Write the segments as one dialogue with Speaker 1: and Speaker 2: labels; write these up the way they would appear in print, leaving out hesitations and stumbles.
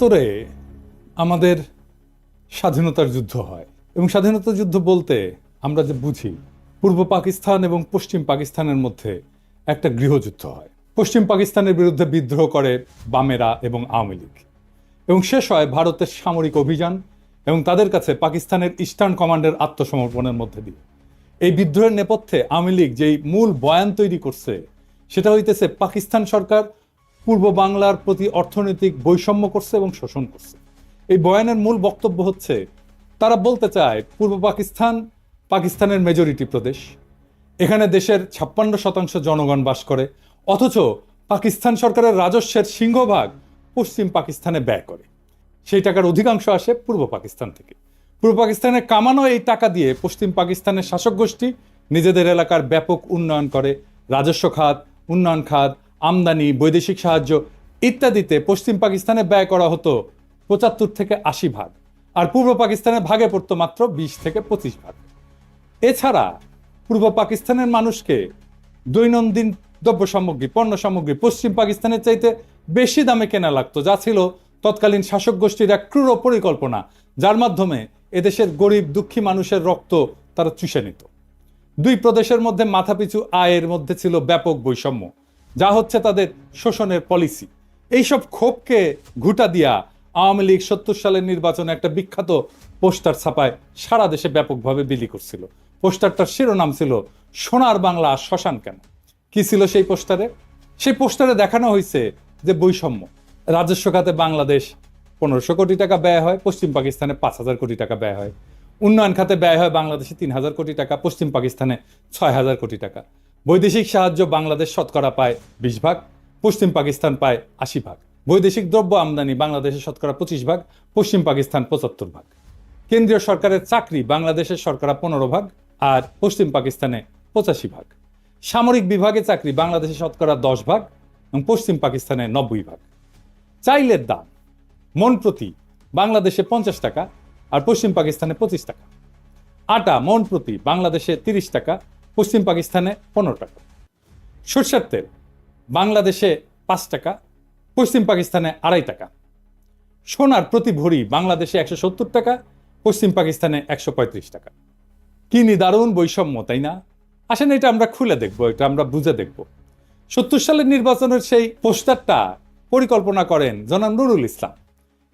Speaker 1: ৭৭-এ আমাদের স্বাধীনতার যুদ্ধ হয় এবং স্বাধীনতা যুদ্ধ বলতে আমরা যে বুঝি পূর্ব পাকিস্তান এবং পশ্চিম পাকিস্তানের মধ্যে একটা গৃহযুদ্ধ হয়। পশ্চিম পাকিস্তানের বিরুদ্ধে বিদ্রোহ করে বামেরা এবং আওয়ামী লীগ এবং শেষ হয় ভারতের সামরিক অভিযান এবং তাদের কাছে পাকিস্তানের ইস্টার্ন কমান্ডের আত্মসমর্পণের মধ্যে দিয়ে। এই বিদ্রোহের নেপথ্যে আওয়ামী লীগ যেই মূল বয়ান তৈরি করছে সেটা হইতেছে পাকিস্তান সরকার পূর্ব বাংলার প্রতি অর্থনৈতিক বৈষম্য করছে এবং শোষণ করছে। এই বয়ানের মূল বক্তব্য হচ্ছে তারা বলতে চায় পূর্ব পাকিস্তান পাকিস্তানের মেজরিটি প্রদেশ, এখানে দেশের ৫৬% জনগণ বাস করে, অথচ পাকিস্তান সরকারের রাজস্বের সিংহভাগ পশ্চিম পাকিস্তানে ব্যয় করে। সেই টাকার অধিকাংশ আসে পূর্ব পাকিস্তান থেকে। পূর্ব পাকিস্তানে কামানো এই টাকা দিয়ে পশ্চিম পাকিস্তানের শাসক গোষ্ঠী নিজেদের এলাকার ব্যাপক উন্নয়ন করে। রাজস্ব খাত, উন্নয়ন খাত, আমদানি, বৈদেশিক সাহায্য ইত্যাদিতে পশ্চিম পাকিস্তানে ব্যয় করা হতো ৭৫ থেকে ৮০ ভাগ, আর পূর্ব পাকিস্তানের ভাগে পড়তো মাত্র ২০ থেকে ২৫ ভাগ। এছাড়া পূর্ব পাকিস্তানের মানুষকে দৈনন্দিন দ্রব্য সামগ্রী, পণ্য সামগ্রী পশ্চিম পাকিস্তানের চাইতে বেশি দামে কেনা লাগতো, যা ছিল তৎকালীন শাসক গোষ্ঠীর এক ক্রূর পরিকল্পনা, যার মাধ্যমে এদেশের গরিব দুঃখী মানুষের রক্ত তারা চুষে নিত। দুই প্রদেশের মধ্যে মাথাপিছু আয়ের মধ্যে ছিল ব্যাপক বৈষম্য, যা হচ্ছে তাদের শোষণের পলিসি। এইসব ক্ষোভকে ঘুঁটা দিয়া আওয়ামী লীগ ৭০ সালের নির্বাচনে একটা বিখ্যাত পোস্টার ছাপায় সারা দেশে ব্যাপকভাবে বিলি করছিল। পোস্টারটার শিরোনাম ছিল সোনার বাংলা শ্মশান কেন। কি ছিল সেই পোস্টারে? সেই পোস্টারে দেখানো হয়েছে যে বৈষম্য। রাজস্ব খাতে বাংলাদেশ ১৫০০ কোটি টাকা ব্যয় হয়, পশ্চিম পাকিস্তানে ৫,০০০ কোটি টাকা ব্যয় হয়। উন্নয়ন খাতে ব্যয় হয় বাংলাদেশে ৩,০০০ কোটি টাকা, পশ্চিম পাকিস্তানে ৬,০০০ কোটি টাকা। বৈদেশিক সাহায্য বাংলাদেশ শতকরা পায় ২০ ভাগ, পশ্চিম পাকিস্তান পায় ৮০ ভাগ। বৈদেশিক দ্রব্য আমদানি বাংলাদেশে শতকরা ২৫ ভাগ, পশ্চিম পাকিস্তান ৭৫ ভাগ। কেন্দ্রীয় সরকারের চাকরি বাংলাদেশের শতকরা ১৫ ভাগ আর পশ্চিম পাকিস্তানে ৮৫ ভাগ। সামরিক বিভাগে চাকরি বাংলাদেশে শতকরা ১০ ভাগ এবং পশ্চিম পাকিস্তানে ৯০ ভাগ। চাইলের দাম মন প্রতি বাংলাদেশে ৫০ টাকা আর পশ্চিম পাকিস্তানে ২৫ টাকা। আটা মন প্রতি বাংলাদেশে ৩০ টাকা, পশ্চিম পাকিস্তানে ১৫ টাকা। সরষের তেল বাংলাদেশে ৫ টাকা, পশ্চিম পাকিস্তানে ২.৫ টাকা। সোনার প্রতি ভরি বাংলাদেশে ১৭০ টাকা, পশ্চিম পাকিস্তানে ১৩৫ টাকা। কি নিদারুণ বৈষম্য, তাই না? আসেন এটা আমরা খুলে দেখব, এটা আমরা বুঝে দেখব। ৭০ সালের নির্বাচনের সেই পোস্টারটা পরিকল্পনা করেন জনাব নুরুল ইসলাম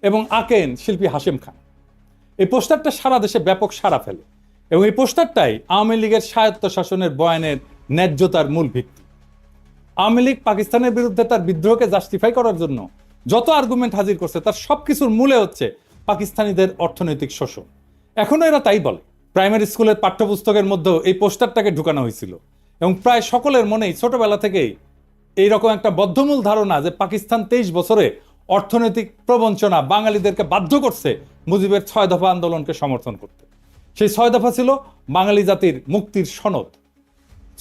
Speaker 1: এবং আঁকেন শিল্পী হাশেম খান। এই পোস্টারটা সারা দেশে ব্যাপক সাড়া ফেলে এবং এই পোস্টারটাই আওয়ামী লীগের স্বায়ত্ত শাসনের বয়ানের ন্যায্যতার মূল ভিত্তি। আওয়ামী লীগ পাকিস্তানের বিরুদ্ধে তার বিদ্রোহকে জাস্টিফাই করার জন্য যত আর্গুমেন্ট হাজির করছে তার সবকিছুর মূলে হচ্ছে পাকিস্তানিদের অর্থনৈতিক শোষণ। এখনো এরা তাই বলে। প্রাইমারি স্কুলের পাঠ্যপুস্তকের মধ্যেও এই পোস্টারটাকে ঢুকানো হয়েছিল এবং প্রায় সকলের মনেই ছোটবেলা থেকেই এইরকম একটা বদ্ধমূল ধারণা যে পাকিস্তান ২৩ বছরে অর্থনৈতিক প্রবঞ্চনা বাঙালিদেরকে বাধ্য করছে মুজিবের ৬ দফা আন্দোলনকে সমর্থন করতে। সেই ৬ দফা ছিল বাঙালি জাতির মুক্তির সনদ।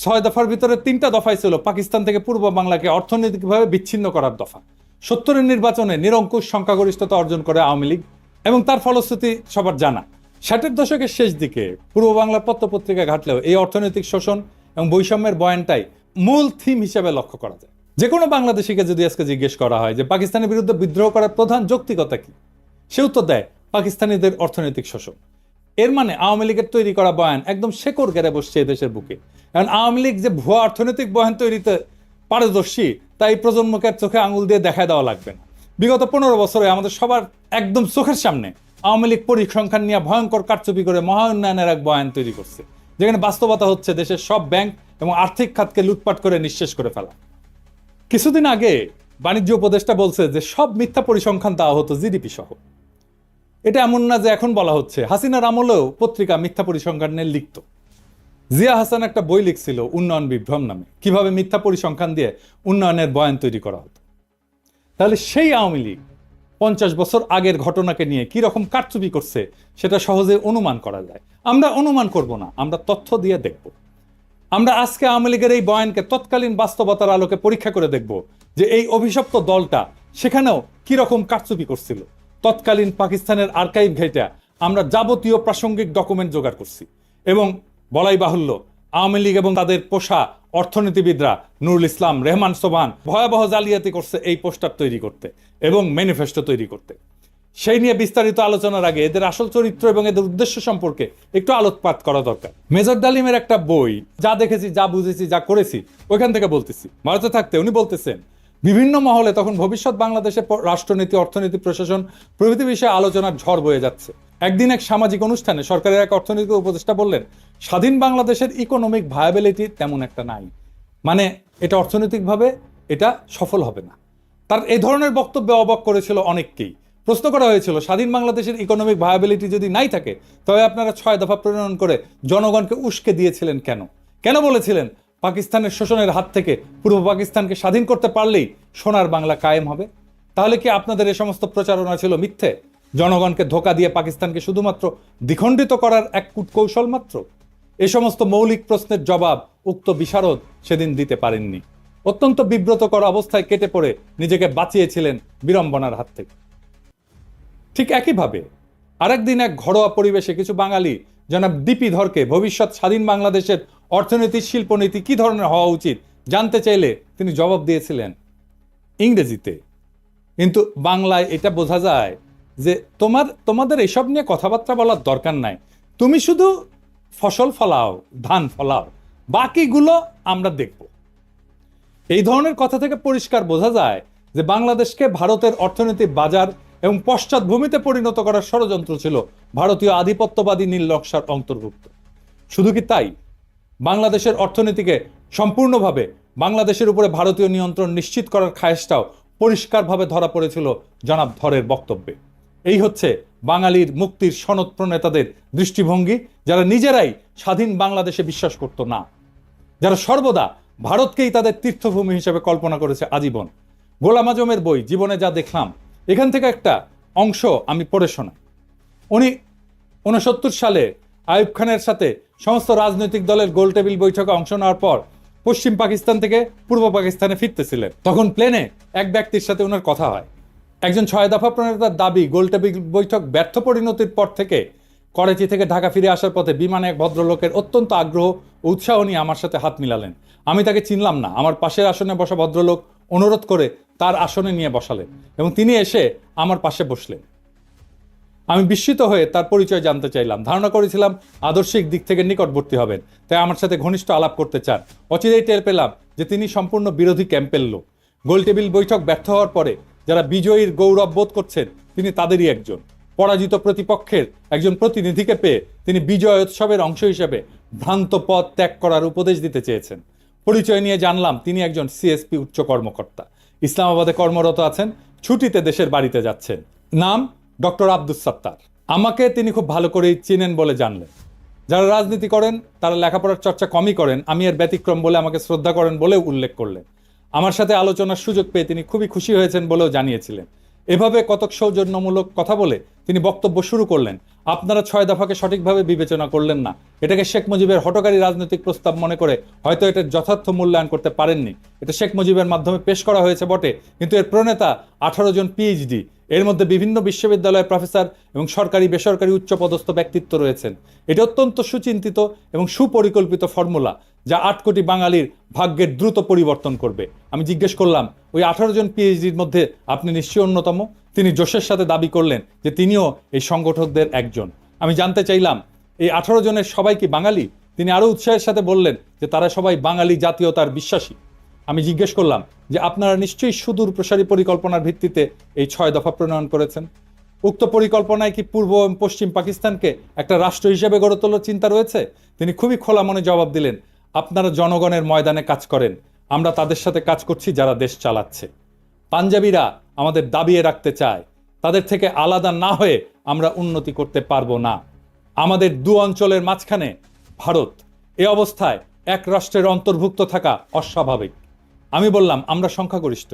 Speaker 1: ৬ দফার ভিতরে ৩টা দফাই ছিল পাকিস্তান থেকে পূর্ব বাংলাকে অর্থনৈতিকভাবে বিচ্ছিন্ন করার দফা। ৭০-এর নির্বাচনে নিরঙ্কুশ সংখ্যাগরিষ্ঠতা অর্জন করে আওয়ামী লীগ এবং তার ফলশ্রুতি সবার জানা। ৬০-এর দশকের শেষ দিকে পূর্ব বাংলার পত্রপত্রিকা ঘাটলেও এই অর্থনৈতিক শোষণ এবং বৈষম্যের বয়ানটাই মূল থিম হিসেবে লক্ষ্য করা যায়। যে কোনো বাংলাদেশিকে যদি আজকে জিজ্ঞেস করা হয় যে পাকিস্তানের বিরুদ্ধে বিদ্রোহ করার প্রধান যৌক্তিকতা কি, সে উত্তর দেয় পাকিস্তানিদের অর্থনৈতিক শোষণ। এর মানে আওয়ামী লীগের তৈরি করা বয়ান একদম শেকড় গেড়ে বসছে এদেশের বুকে। কারণ আওয়ামী লীগ যে ভুয়া অর্থনৈতিক বয়ান তৈরিতে পারদর্শী তাই প্রজন্মকে চোখে আঙুল দিয়ে দেখায় দেওয়া লাগবে না। বিগত ১৫ বছরে আমাদের সবার একদম চোখের সামনে আওয়ামী লীগ পরিসংখ্যান নিয়ে ভয়ঙ্কর কারচুপি করে মহা উন্নয়নের এক বয়ান তৈরি করছে, যেখানে বাস্তবতা হচ্ছে দেশের সব ব্যাংক এবং আর্থিক খাতকে লুটপাট করে নিঃশেষ করে ফেলা। কিছুদিন আগে বাণিজ্য উপদেষ্টা বলছে যে সব মিথ্যা পরিসংখ্যান দেওয়া হতো জিডিপি সহ। এটা এমন না যে এখন বলা হচ্ছে, হাসিনার আমলেও পত্রিকা মিথ্যা পরিসংখ্যান নিয়ে লিখত। জিয়া হাসান একটা বই লিখছিল উন্নয়ন বিভ্রম নামে, কিভাবে মিথ্যা পরিসংখ্যান দিয়ে উন্নয়নের বয়ান তৈরি করা হতো। তাহলে সেই আওয়ামী লীগ ৫০ বছর আগের ঘটনাকে নিয়ে কি রকম কারচুপি করছে সেটা সহজে অনুমান করা যায়। আমরা অনুমান করব না, আমরা তথ্য দিয়ে দেখব। আমরা আজকে আওয়ামী লীগের এই বয়ানকে তৎকালীন বাস্তবতার আলোকে পরীক্ষা করে দেখব যে এই অভিশপ্ত দলটা সেখানেও কি রকম কারচুপি করছিল। তৎকালীন পাকিস্তানের আর্কাইভ ঘেঁটে আমরা যাবতীয় প্রাসঙ্গিক ডকুমেন্ট জোগাড় করছি এবং বলাই বাহুল্য আওয়ামী লীগ এবং তাদের পোষা অর্থনীতিবিদরা নুরুল ইসলাম, রেহমান সোবহান ভয়াবহ জালিয়াতি করছে এই পোস্টার তৈরি করতে এবং ম্যানিফেস্টো তৈরি করতে। সেই নিয়ে বিস্তারিত আলোচনার আগে এদের আসল চরিত্র এবং এদের উদ্দেশ্য সম্পর্কে একটু আলোকপাত করা দরকার। মেজর ডালিমের একটা বই, যা দেখেছি, যা বুঝেছি, যা করেছি, ওইখান থেকে বলতেছি। ভারতে থাকতে উনি বলতেছেন, বিভিন্ন মহলে তখন ভবিষ্যৎ বাংলাদেশের রাষ্ট্রনীতি, অর্থনীতি, প্রশাসন প্রভৃতি বিষয়ে আলোচনার ঝড় বয়ে যাচ্ছে। একদিন এক সামাজিক অনুষ্ঠানে সরকারের এক অর্থনৈতিক উপদেষ্টা বললেন, স্বাধীন বাংলাদেশের ইকোনমিক ভায়াবিলিটি তেমন একটা নাই, মানে এটা অর্থনৈতিকভাবে এটা সফল হবে না। তার এই ধরনের বক্তব্যে অবাক করেছিল অনেককেই। প্রশ্ন করা হয়েছিল, স্বাধীন বাংলাদেশের ইকোনমিক ভায়াবিলিটি যদি নাই থাকে, তবে আপনারা 6 দফা প্রণয়ন করে জনগণকে উস্কে দিয়েছিলেন কেন? কেন বলেছিলেন পাকিস্তানের শোষণের হাত থেকে পূর্ব পাকিস্তানকে স্বাধীন করতে পারলেই সোনার বাংলা কায়েম হবে? তাহলে কি আপনাদের এই সমস্ত প্রচারণা ছিল মিথ্যে? জনগণকে ধোঁকা দিয়ে পাকিস্তানকে শুধুমাত্র দ্বিখণ্ডিত করার এক কূটকৌশল মাত্র? এই সমস্ত মৌলিক প্রশ্নের জবাব উক্ত বিশারদ সেদিন দিতে পারেননি। অত্যন্ত বিব্রতকর অবস্থায় কেটে পড়ে নিজেকে বাঁচিয়েছিলেন বিড়ম্বনার হাত থেকে। ঠিক একইভাবে আরেকদিন এক ঘরোয়া পরিবেশে কিছু বাঙালি জনাব ডিপি ধরকে ভবিষ্যৎ স্বাধীন বাংলাদেশের অর্থনীতি, শিল্পনীতি কি ধরনের হওয়া উচিত জানতে চাইলে তিনি জবাব দিয়েছিলেন ইংরেজিতে। কিন্তু বাংলায় এটা বোঝা যায় যে তোমাদের এসব নিয়ে কথাবার্তা বলার দরকার নাই, তুমি শুধু ফসল ফলাও, ধান ফলাও, বাকিগুলো আমরা দেখব। এই ধরনের কথা থেকে পরিষ্কার বোঝা যায় যে বাংলাদেশকে ভারতের অর্থনৈতিক বাজার এবং পশ্চাৎভূমিতে পরিণত করার ষড়যন্ত্র ছিল ভারতীয় আধিপত্যবাদী নীল নকশার অন্তর্ভুক্ত। শুধু কি তাই, বাংলাদেশের অর্থনীতিকে সম্পূর্ণভাবে বাংলাদেশের উপরে ভারতীয় নিয়ন্ত্রণ নিশ্চিত করার খায়েশটাও পরিষ্কারভাবে ধরা পড়েছিল জনাব ধরের বক্তব্যে। এই হচ্ছে বাঙালির মুক্তির সনদ প্রণেতাদের দৃষ্টিভঙ্গি, যারা নিজেরাই স্বাধীন বাংলাদেশে বিশ্বাস করত না, যারা সর্বদা ভারতকেই তাদের তীর্থভূমি হিসেবে কল্পনা করেছে আজীবন। গোলাম আজমের বই জীবনে যা দেখলাম, এখান থেকে একটা অংশ আমি পড়ে শোনাই। উনি 69 সালে আইয়ুব খানের সাথে সমস্ত রাজনৈতিক দলের গোলটেবিল বৈঠকে অংশ নেওয়ার পর পশ্চিম পাকিস্তান থেকে পূর্ব পাকিস্তানে ফিরতেছিলেন। তখন প্লেনে এক ব্যক্তির সাথে ওনার কথা হয়। একজন 6 দফা প্রণেতার দাবি, গোলটেবিল বৈঠক ব্যর্থ পরিণতির পর থেকে করাচি থেকে ঢাকা ফিরে আসার পথে বিমানে এক ভদ্রলোকের অত্যন্ত আগ্রহ ও উৎসাহ নিয়ে আমার সাথে হাত মিলালেন। আমি তাকে চিনলাম না। আমার পাশের আসনে বসা ভদ্রলোক অনুরোধ করে তার আসনে নিয়ে বসালেন এবং তিনি এসে আমার পাশে বসলেন। আমি বিস্মিত হয়ে তার পরিচয় জানতে চাইলাম। ধারণা করেছিলাম আদর্শিক দিক থেকে নিকটবর্তী হবেন, তাই আমার সাথে ঘনিষ্ঠ আলাপ করতে চান। অচিরেই টের পেলাম যে তিনি সম্পূর্ণ বিরোধী ক্যাম্পের লোক। গোলটেবিল বৈঠক ব্যর্থ হওয়ার পরে যারা বিজয়ীর গৌরব বোধ করছেন, তিনি তাদেরই একজন। পরাজিত প্রতিপক্ষের একজন প্রতিনিধিকে পেয়ে তিনি বিজয় উৎসবের অংশ হিসেবে ভ্রান্ত পথ ত্যাগ করার উপদেশ দিতে চেয়েছেন। পরিচয় নিয়ে জানলাম তিনি একজন সিএসপি উচ্চ কর্মকর্তা, ইসলামাবাদে কর্মরত আছেন, ছুটিতে দেশের বাড়িতে যাচ্ছেন। নাম ডক্টর আব্দুস সাত্তার। আমাকে তিনি খুব ভালো করেই চিনেন বলে জানলেন। যারা রাজনীতি করেন তারা লেখাপড়ার চর্চা কমই করেন, আমি এর ব্যতিক্রম বলে আমাকে শ্রদ্ধা করেন বলেও উল্লেখ করলেন। আমার সাথে আলোচনার সুযোগ পেয়ে তিনি খুবই খুশি হয়েছেন বলেও জানিয়েছিলেন। এভাবে কতক সৌজন্যমূলক কথা বলে তিনি বক্তব্য শুরু করলেন। আপনারা 6 দফাকে সঠিকভাবে বিবেচনা করলেন না, এটাকে শেখ মুজিবের হঠকারী রাজনৈতিক প্রস্তাব মনে করে হয়তো এটার যথার্থ মূল্যায়ন করতে পারেননি। এটা শেখ মুজিবের মাধ্যমে পেশ করা হয়েছে বটে, কিন্তু এর প্রণেতা 18 জন পিএইচডি, এর মধ্যে বিভিন্ন বিশ্ববিদ্যালয়ের প্রফেসর এবং সরকারি বেসরকারি উচ্চপদস্থ ব্যক্তিত্ব রয়েছেন। এটি অত্যন্ত সুচিন্তিত এবং সুপরিকল্পিত ফর্মুলা, যা 8 কোটি বাঙালির ভাগ্যের দ্রুত পরিবর্তন করবে। আমি জিজ্ঞেস করলাম, ওই 18 জন পিএইচডির মধ্যে আপনি নিশ্চয়ই অন্যতম? তিনি জোশের সাথে দাবি করলেন যে তিনিও এই সংগঠকদের একজন। আমি জানতে চাইলাম, এই 18 জনের সবাই কি বাঙালি? তিনি আরও উৎসাহের সাথে বললেন যে তারা সবাই বাঙালি জাতীয়তার বিশ্বাসী। আমি জিজ্ঞেস করলাম যে আপনারা নিশ্চয়ই সুদূর প্রসারী পরিকল্পনার ভিত্তিতে এই 6 দফা প্রণয়ন করেছেন। উক্ত পরিকল্পনায় কি পূর্ব এবং পশ্চিম পাকিস্তানকে একটা রাষ্ট্র হিসেবে গড়ে তোলার চিন্তা রয়েছে? তিনি খুবই খোলা মনে জবাব দিলেন, আপনারা জনগণের ময়দানে কাজ করেন, আমরা তাদের সাথে কাজ করছি যারা দেশ চালাচ্ছে। পাঞ্জাবিরা আমাদের দাবিয়ে রাখতে চায়, তাদের থেকে আলাদা না হয়ে আমরা উন্নতি করতে পারবো না। আমাদের 2 অঞ্চলের মাঝখানে ভারত, এ অবস্থায় এক রাষ্ট্রের অন্তর্ভুক্ত থাকা অস্বাভাবিক। আমি বললাম, আমরা সংখ্যাগরিষ্ঠ,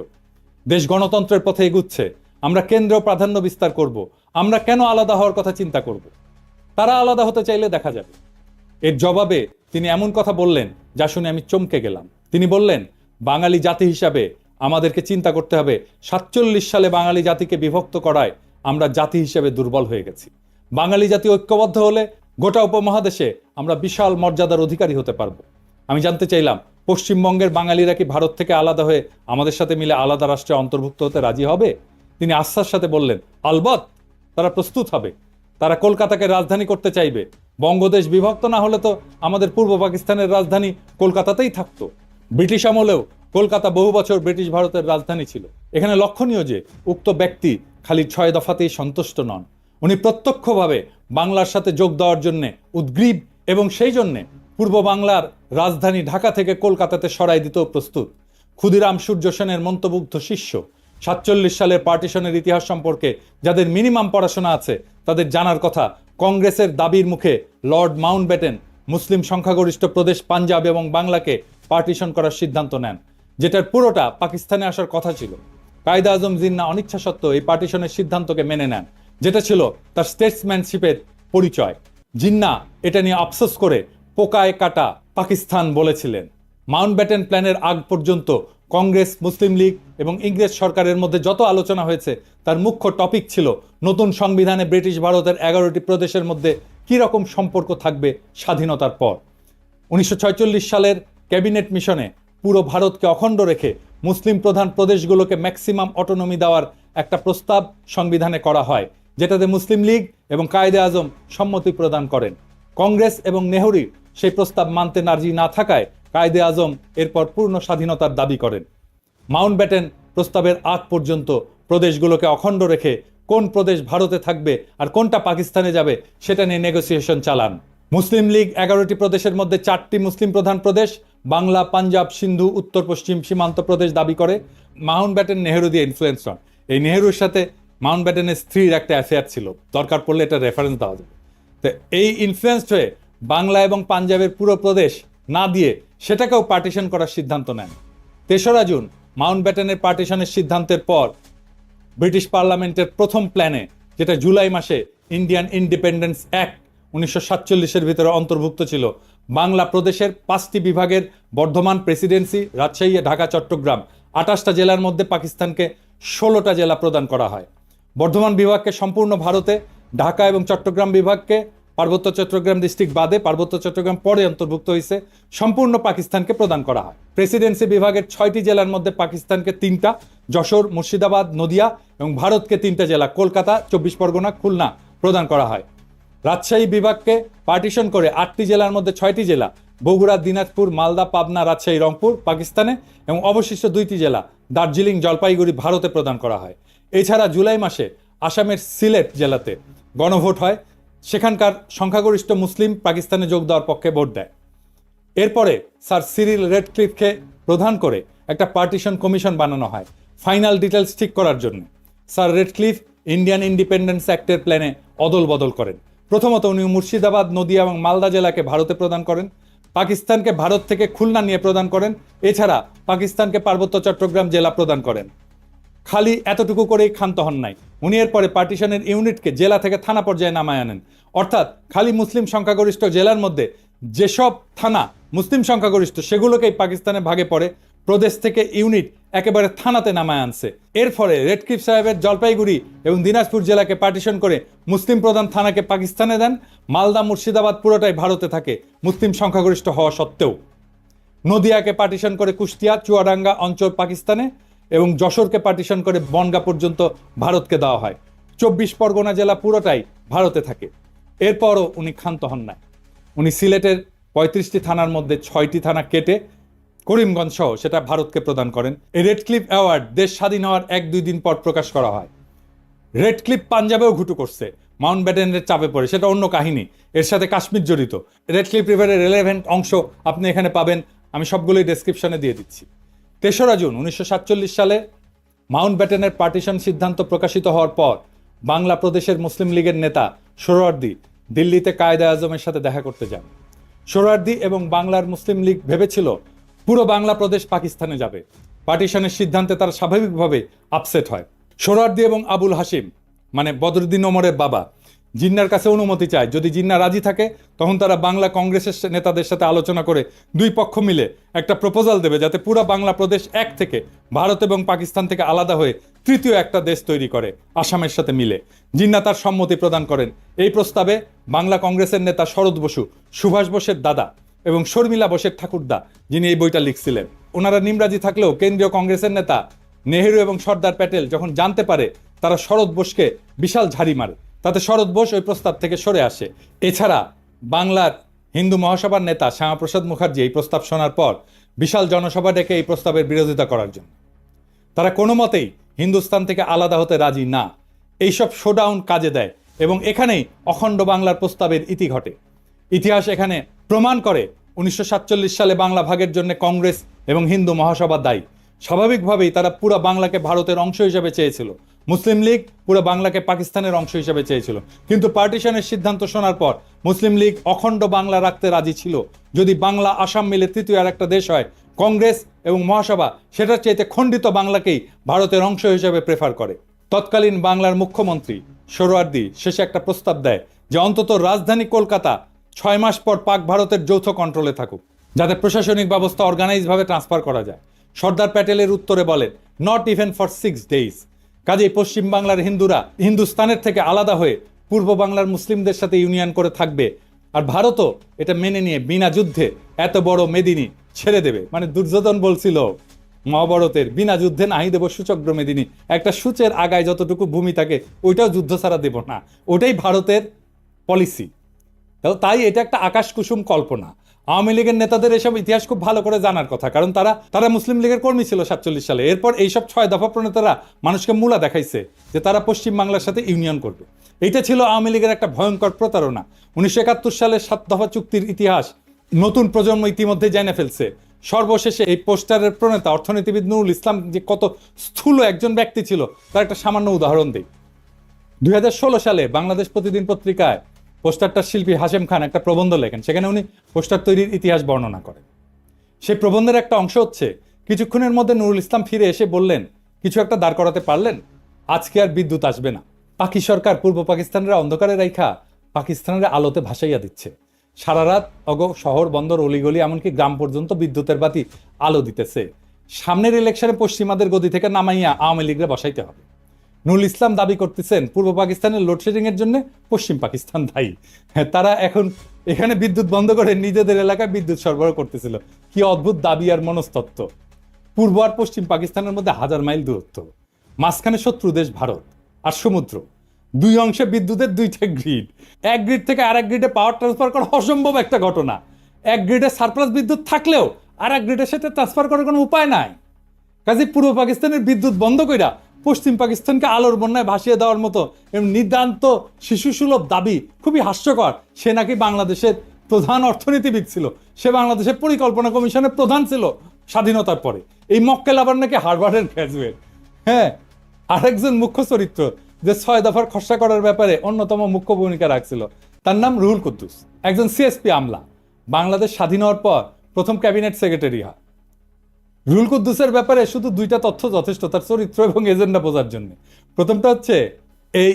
Speaker 1: দেশ গণতন্ত্রের পথে এগুচ্ছে, আমরা কেন্দ্র প্রাধান্য বিস্তার করব, আমরা কেন আলাদা হওয়ার কথা চিন্তা করব? তারা আলাদা হতে চাইলে দেখা যাবে। এর জবাবে তিনি এমন কথা বললেন যা শুনে আমি চমকে গেলাম। তিনি বললেন, বাঙালি জাতি হিসাবে আমাদেরকে চিন্তা করতে হবে 47 সালে বাঙালি জাতিকে বিভক্ত করায় আমরা জাতি হিসেবে দুর্বল হয়ে গেছি। বাঙালি জাতি ঐক্যবদ্ধ হলে গোটা উপমহাদেশে আমরা বিশাল মর্যাদার অধিকারী হতে পারবো। আমি জানতে চাইলাম, পশ্চিমবঙ্গের বাঙালিরা কি ভারত থেকে আলাদা হয়ে আমাদের সাথে মিলে আলাদা রাষ্ট্রে অন্তর্ভুক্ত হতে রাজি হবে? তিনি আস্থার সাথে বললেন, আলবত তারা প্রস্তুত হবে, তারা কলকাতাকে রাজধানী করতে চাইবে। বঙ্গদেশ বিভক্ত না হলে তো আমাদের পূর্ব পাকিস্তানের রাজধানী কলকাতাতেই থাকতো। ব্রিটিশ আমলেও কলকাতা বহু বছর ব্রিটিশ ভারতের রাজধানী ছিল। এখানে লক্ষণীয় যে উক্ত ব্যক্তি খালি 6 দফাতেই সন্তুষ্ট নন, উনি প্রত্যক্ষভাবে বাংলার সাথে যোগ দেওয়ার জন্য উদ্গ্রীব এবং সেই জন্যে পূর্ব বাংলার রাজধানী ঢাকা থেকে কলকাতাতে সরাই দিতেও প্রস্তুত। ক্ষুদিরাম সূর্য সেনের মন্ত্রমুগ্ধ শিষ্য, 47 সালের পার্টিশনের ইতিহাস সম্পর্কে যাদের মিনিমাম পড়াশোনা আছে তাদের জানার কথা, কংগ্রেসের দাবির মুখে লর্ড মাউন্টব্যাটেন মুসলিম সংখ্যাগরিষ্ঠ প্রদেশ পাঞ্জাব এবং বাংলাকে পার্টিশন করার সিদ্ধান্ত নেন, যেটার পুরোটা পাকিস্তানে আসার কথা ছিল। কায়েদে আজম জিন্না অনিচ্ছা সত্ত্বেও এই পার্টিশনের সিদ্ধান্তকে মেনে নেন, যেটা ছিল তার স্টেটসম্যানশিপের পরিচয়। জিন্না এটা নিয়ে আফসোস করে পোকায় কাটা পাকিস্তান বলেছিলেন। মাউন্টব্যাটেন প্ল্যানের আগ পর্যন্ত কংগ্রেস, মুসলিম লীগ এবং ইংরেজ সরকারের মধ্যে যত আলোচনা হয়েছে তার মুখ্য টপিক ছিল নতুন সংবিধানে ব্রিটিশ ভারতের 11টি প্রদেশের মধ্যে কী রকম সম্পর্ক থাকবে স্বাধীনতার পর। 1946 সালের ক্যাবিনেট মিশনে পুরো ভারতকে অখণ্ড রেখে মুসলিম প্রধান প্রদেশগুলোকে ম্যাক্সিমাম অটোনমি দেওয়ার একটা প্রস্তাব সংবিধানে করা হয়, যেটাতে মুসলিম লীগ এবং কায়েদে আজম সম্মতি প্রদান করেন। কংগ্রেস এবং নেহরু সেই প্রস্তাব মানতে রাজি না থাকায় কায়েদে আজম এরপর পূর্ণ স্বাধীনতার দাবি করেন। মাউন্টব্যাটেন প্রস্তাবের আগ পর্যন্ত প্রদেশগুলোকে অখণ্ড রেখে কোন প্রদেশ ভারতে থাকবে আর কোনটা পাকিস্তানে যাবে সেটা নিয়ে নেগোসিয়েশন চালান। মুসলিম লীগ 11টি প্রদেশের মধ্যে 4টি মুসলিম প্রধান প্রদেশ বাংলা, পাঞ্জাব, সিন্ধু, উত্তর পশ্চিম সীমান্ত প্রদেশ দাবি করে। মাউন্টব্যাটেন নেহরু দিয়ে ইনফ্লুয়েন্স হন। এই নেহরুর সাথে মাউন্টব্যাটেনের স্ত্রীর একটা অ্যাফেয়ার ছিল, দরকার পড়লে এটা রেফারেন্স দেওয়া যাবে। তো এই ইনফ্লুয়েন্সড হয়ে বাংলা এবং পাঞ্জাবের পুরো প্রদেশ না দিয়ে সেটাকেও পার্টিশন করার সিদ্ধান্ত নেন। 3রা জুন মাউন্টব্যাটেনের পার্টিশনের সিদ্ধান্তের পর ব্রিটিশ পার্লামেন্টের প্রথম প্ল্যানে, যেটা জুলাই মাসে ইন্ডিয়ান ইন্ডিপেন্ডেন্স অ্যাক্ট 1947-এর ভিতরে অন্তর্ভুক্ত ছিল, বাংলা প্রদেশের 5টি বিভাগের বর্ধমান প্রেসিডেন্সি, রাজশাহী, ঢাকা, চট্টগ্রাম 28টা জেলার মধ্যে পাকিস্তানকে 16টা জেলা প্রদান করা হয়। বর্ধমান বিভাগকে সম্পূর্ণ ভারতে, ঢাকা এবং চট্টগ্রাম বিভাগকে পার্বত্য চট্টগ্রাম ডিস্ট্রিক্ট বাদে, পার্বত্য চট্টগ্রাম পরে অন্তর্ভুক্ত হয়েছে, সম্পূর্ণ পাকিস্তানকে প্রদান করা হয়। প্রেসিডেন্সি বিভাগের 6টি জেলার মধ্যে পাকিস্তানকে 3টা, যশোর, মুর্শিদাবাদ, নদিয়া এবং ভারতকে 3টা জেলা, কলকাতা, 24 পরগনা, খুলনা প্রদান করা হয়। রাজশাহী বিভাগকে পার্টিশন করে 8টি জেলার মধ্যে 6টি জেলা, বগুড়া, দিনাজপুর, মালদা, পাবনা, রাজশাহী, রংপুর পাকিস্তানে এবং অবশিষ্ট 2টি জেলা দার্জিলিং, জলপাইগুড়ি ভারতে প্রদান করা হয়। এছাড়া জুলাই মাসে আসামের সিলেট জেলাতে গণভোট হয়, সেখানকার সংখ্যাগরিষ্ঠ মুসলিম পাকিস্তানে যোগ দেওয়ার পক্ষে ভোট দেয়। এরপরে স্যার সিরিল রেডক্লিফকে প্রধান করে একটা পার্টিশন কমিশন বানানো হয় ফাইনাল ডিটেলস ঠিক করার জন্য। স্যার রেডক্লিফ ইন্ডিয়ান ইন্ডিপেন্ডেন্স অ্যাক্টের প্ল্যানে অদল বদল করেন। প্রথমত উনি মুর্শিদাবাদ, নদিয়া এবং মালদা জেলাকে ভারতে প্রদান করেন, পাকিস্তানকে ভারত থেকে খুলনা নিয়ে প্রদান করেন, এছাড়া পাকিস্তানকে পার্বত্য চট্টগ্রাম জেলা প্রদান করেন। খালি এতটুকু করেই ক্ষান্ত হন নাই, উনি এরপরে পার্টিশনের ইউনিটকে জেলা থেকে থানা পর্যায়ে নামায় আনেন। অর্থাৎ খালি মুসলিম সংখ্যাগরিষ্ঠ জেলার মধ্যে যেসব থানা মুসলিম সংখ্যাগরিষ্ঠ সেগুলোকেই পাকিস্তানে ভাগে পড়ে, প্রদেশ থেকে ইউনিট একেবারে থানাতে নামায় আনছে। এর ফলে রেডক্লিফ সাহেবের জলপাইগুড়ি এবং দিনাজপুর জেলাকে পার্টিশন করে মুসলিম প্রধান থানাকে পাকিস্তানে দেন। মালদা, মুর্শিদাবাদ পুরোটাই ভারতে থাকে মুসলিম সংখ্যাগরিষ্ঠ হওয়া সত্ত্বেও। নদিয়াকে পার্টিশন করে কুষ্টিয়া, চুয়াডাঙ্গা অঞ্চল পাকিস্তানে এবং যশোরকে পার্টিশন করে বনগাঁ পর্যন্ত ভারতকে দেওয়া হয়। 24 পরগনা জেলা পুরোটাই ভারতে থাকে। এরপরও উনি ক্ষান্ত হন না, উনি সিলেটের 35টি থানার মধ্যে 6টি থানা কেটে করিমগঞ্জ সহ সেটা ভারতকে প্রদান করেন। এই রেডক্লিফ অ্যাওয়ার্ড দেশ স্বাধীন হওয়ার 1-2 দিন পর প্রকাশ করা হয়। রেডক্লিফ পাঞ্জাবেও ঘুটু করছে, মাউন্টব্যাটেনের চাপে পড়ে, সেটা অন্য কাহিনী, এর সাথে কাশ্মীর জড়িত। রেডক্লিফ রিভারের রেলেভেন্ট অংশ আপনি এখানে পাবেন, আমি সবগুলোই ডেসক্রিপশনে দিয়ে দিচ্ছি। 3রা জুন 1947 সালে মাউন্টব্যাটেনের পার্টিশন সিদ্ধান্ত প্রকাশিত হওয়ার পর বাংলা প্রদেশের মুসলিম লীগের নেতা সোহরাওয়ার্দী দিল্লিতে কায়েদে আজমের সাথে দেখা করতে যান। সোহরাওয়ার্দী এবং বাংলার মুসলিম লীগ ভেবেছিল পুরো বাংলা প্রদেশ পাকিস্তানে যাবে। পার্টিশনের সিদ্ধান্তে তারা স্বাভাবিকভাবে আপসেট হয়। সোহরাওয়ার্দী এবং আবুল হাসিম মানে বদরুদ্দিন ওমরের বাবা জিন্নার কাছে অনুমতি চায়। যদি জিন্না রাজি থাকে তখন তারা বাংলা কংগ্রেসের নেতাদের সাথে আলোচনা করে 2 পক্ষ মিলে একটা প্রপোজাল দেবে যাতে পুরো বাংলা প্রদেশ এক থেকে ভারত এবং পাকিস্তান থেকে আলাদা হয়ে তৃতীয় একটা দেশ তৈরি করে আসামের সাথে মিলে। জিন্না তার সম্মতি প্রদান করেন। এই প্রস্তাবে বাংলা কংগ্রেসের নেতা শরৎ বসু, সুভাষ বোসের দাদা এবং শর্মিলা বোসের ঠাকুরদা, যিনি এই বইটা লিখছিলেন, ওনারা নিমরাজি থাকলেও কেন্দ্রীয় কংগ্রেসের নেতা নেহেরু এবং সর্দার প্যাটেল যখন জানতে পারে, তারা শরৎ বোসকে বিশাল ঝাড়ি মারে তাতে শরৎ বোস ওই প্রস্তাব থেকে সরে আসে। এছাড়া বাংলার হিন্দু মহাসভার নেতা শ্যামাপ্রসাদ মুখার্জি এই প্রস্তাব শোনার পর বিশাল জনসভা ডেকে এই প্রস্তাবের বিরোধিতা করার জন্য। তারা কোনো মতেই হিন্দুস্তান থেকে আলাদা হতে রাজি না। এইসব শোডাউন কাজে দেয় এবং এখানেই অখণ্ড বাংলার প্রস্তাবের ইতি ঘটে। ইতিহাস এখানে প্রমাণ করে 1947 সালে বাংলা ভাগের জন্য কংগ্রেস এবং হিন্দু মহাসভা দায়ী। স্বাভাবিকভাবেই তারা পুরো বাংলাকে ভারতের অংশ হিসেবে চেয়েছিল। মুসলিম লীগ পুরো বাংলাকে পাকিস্তানের অংশ হিসেবে চেয়েছিল, কিন্তু পার্টিশনের সিদ্ধান্ত শোনার পর মুসলিম লীগ অখণ্ড বাংলা রাখতে রাজি ছিল। যদি বাংলা আসাম মিলে তৃতীয় আর একটা দেশ হয়, কংগ্রেস এবং মহাসভা সেটার চাইতে খণ্ডিত বাংলাকেই ভারতের অংশ হিসেবে প্রেফার করে। তৎকালীন বাংলার মুখ্যমন্ত্রী সোহরাওয়ার্দী শেষে একটা প্রস্তাব দেয় যে অন্তত রাজধানী কলকাতা 6 মাস পর পাক ভারতের যৌথ কন্ট্রোলে থাকুক, যাতে প্রশাসনিক ব্যবস্থা অর্গানাইজভাবে ট্রান্সফার করা যায়। সর্দার প্যাটেলের উত্তরে বলেন, নট ইভেন ফর 6 days। কাজেই পশ্চিম বাংলার হিন্দুরা হিন্দুস্তানের থেকে আলাদা হয়ে পূর্ব বাংলার মুসলিমদের সাথে ইউনিয়ন করে থাকবে, আর ভারতও এটা মেনে নিয়ে বিনা যুদ্ধে এত বড় মেদিনী ছেড়ে দেবে। মানে দুর্যোধন বলছিল মহাভারতের, বিনা যুদ্ধে নাহি দেব সূচক্র মেদিনী, একটা সূচের আগায় যতটুকু ভূমি থাকে ওইটাও যুদ্ধ ছাড়া দেব না। ওটাই ভারতের পলিসি। তাই এটা একটা আকাশ কুসুম কল্পনা। আওয়ামী লীগের নেতাদের এসব ইতিহাস খুব ভালো করে জানার কথা, কারণ তারা মুসলিম লীগের কর্মী ছিল 47 সালে। এরপর এইসব 6 দফা প্রণেতারা মানুষকে মূলা দেখাইছে যে তারা পশ্চিম বাংলার সাথে ইউনিয়ন করবে। এইটা ছিল আওয়ামী লীগের একটা ভয়ঙ্কর প্রতারণা। 1971 সালের 7 দফা চুক্তির ইতিহাস নতুন প্রজন্ম ইতিমধ্যে জেনে ফেলছে। সর্বশেষে এই পোস্টারের প্রণেতা অর্থনীতিবিদ নুরুল ইসলাম যে কত স্থূল একজন ব্যক্তি ছিল তার একটা সামান্য উদাহরণ দেই। 2016 সালে বাংলাদেশ প্রতিদিন পত্রিকায় পোস্টারটার শিল্পী হাশেম খান একটা প্রবন্ধ লেখেন। সেখানে উনি পোস্টার তৈরির ইতিহাস বর্ণনা করেন। সেই প্রবন্ধের একটা অংশ হচ্ছে, কিছুক্ষণের মধ্যে নুরুল ইসলাম ফিরে এসে বললেন, কিছু একটা দাঁড় করাতে পারলেন? আজকে আর বিদ্যুৎ আসবে না। পাকি সরকার পূর্ব পাকিস্তানের অন্ধকারে রাইখা পাকিস্তানের আলোতে ভাসাইয়া দিচ্ছে। সারা রাত শহর বন্দর অলিগলি এমনকি গ্রাম পর্যন্ত বিদ্যুতের বাতি আলো দিতেছে। সামনের ইলেকশনে পশ্চিমাদের গদি থেকে নামাইয়া আওয়ামী লীগরে বসাইতে হবে। নুরুল ইসলাম দাবি করতেছেন পূর্ব পাকিস্তানের লোডশেডিং এর জন্য পশ্চিম পাকিস্তান দায়ী। হ্যাঁ, তারা এখন এখানে বিদ্যুৎ বন্ধ করে নিজেদের এলাকায় বিদ্যুৎ সরবরাহ করতেছিল। কি অদ্ভুত দাবি আর মনস্তত্ত্ব। পূর্ব আর পশ্চিম পাকিস্তানের মধ্যে 1000 মাইল দূরত্ব, মাঝখানে শত্রু দেশ ভারত আর সমুদ্র, দুই অংশে বিদ্যুতের দুইটা গ্রিড। এক গ্রিড থেকে আরেক গ্রিডে পাওয়ার ট্রান্সফার করা অসম্ভব একটা ঘটনা। এক গ্রিডে সারপ্লাস বিদ্যুৎ থাকলেও আর এক গ্রিডের সাথে ট্রান্সফার করার কোনো উপায় নাই। কাজে পূর্ব পাকিস্তানের বিদ্যুৎ বন্ধ কইরা পশ্চিম পাকিস্তানকে আলোর বন্যায় ভাসিয়ে দেওয়ার মতো নিতান্ত শিশুসুলভ দাবি খুবই হাস্যকর। সে নাকি বাংলাদেশের প্রধান অর্থনীতিবিদ ছিল, সে বাংলাদেশের পরিকল্পনা কমিশনের প্রধান ছিল স্বাধীনতার পরে। এই মক্কেল আবার নাকি হার্ভার্ডের গ্র্যাজুয়েট। হ্যাঁ, আরেকজন মুখ্য চরিত্র যে 6 দফার খসড়া করার ব্যাপারে অন্যতম মুখ্য ভূমিকা রাখছিল, তার নাম রুহুল কুদ্দুস, একজন সিএসপি আমলা। বাংলাদেশ স্বাধীন হওয়ার পর প্রথম ক্যাবিনেট সেক্রেটারি হয়। রুহুল কুদ্দুসের ব্যাপারে শুধু 2টা তথ্য যথেষ্ট তার চরিত্র এবং এজেন্ডা বোঝার জন্য। প্রথমটা হচ্ছে এই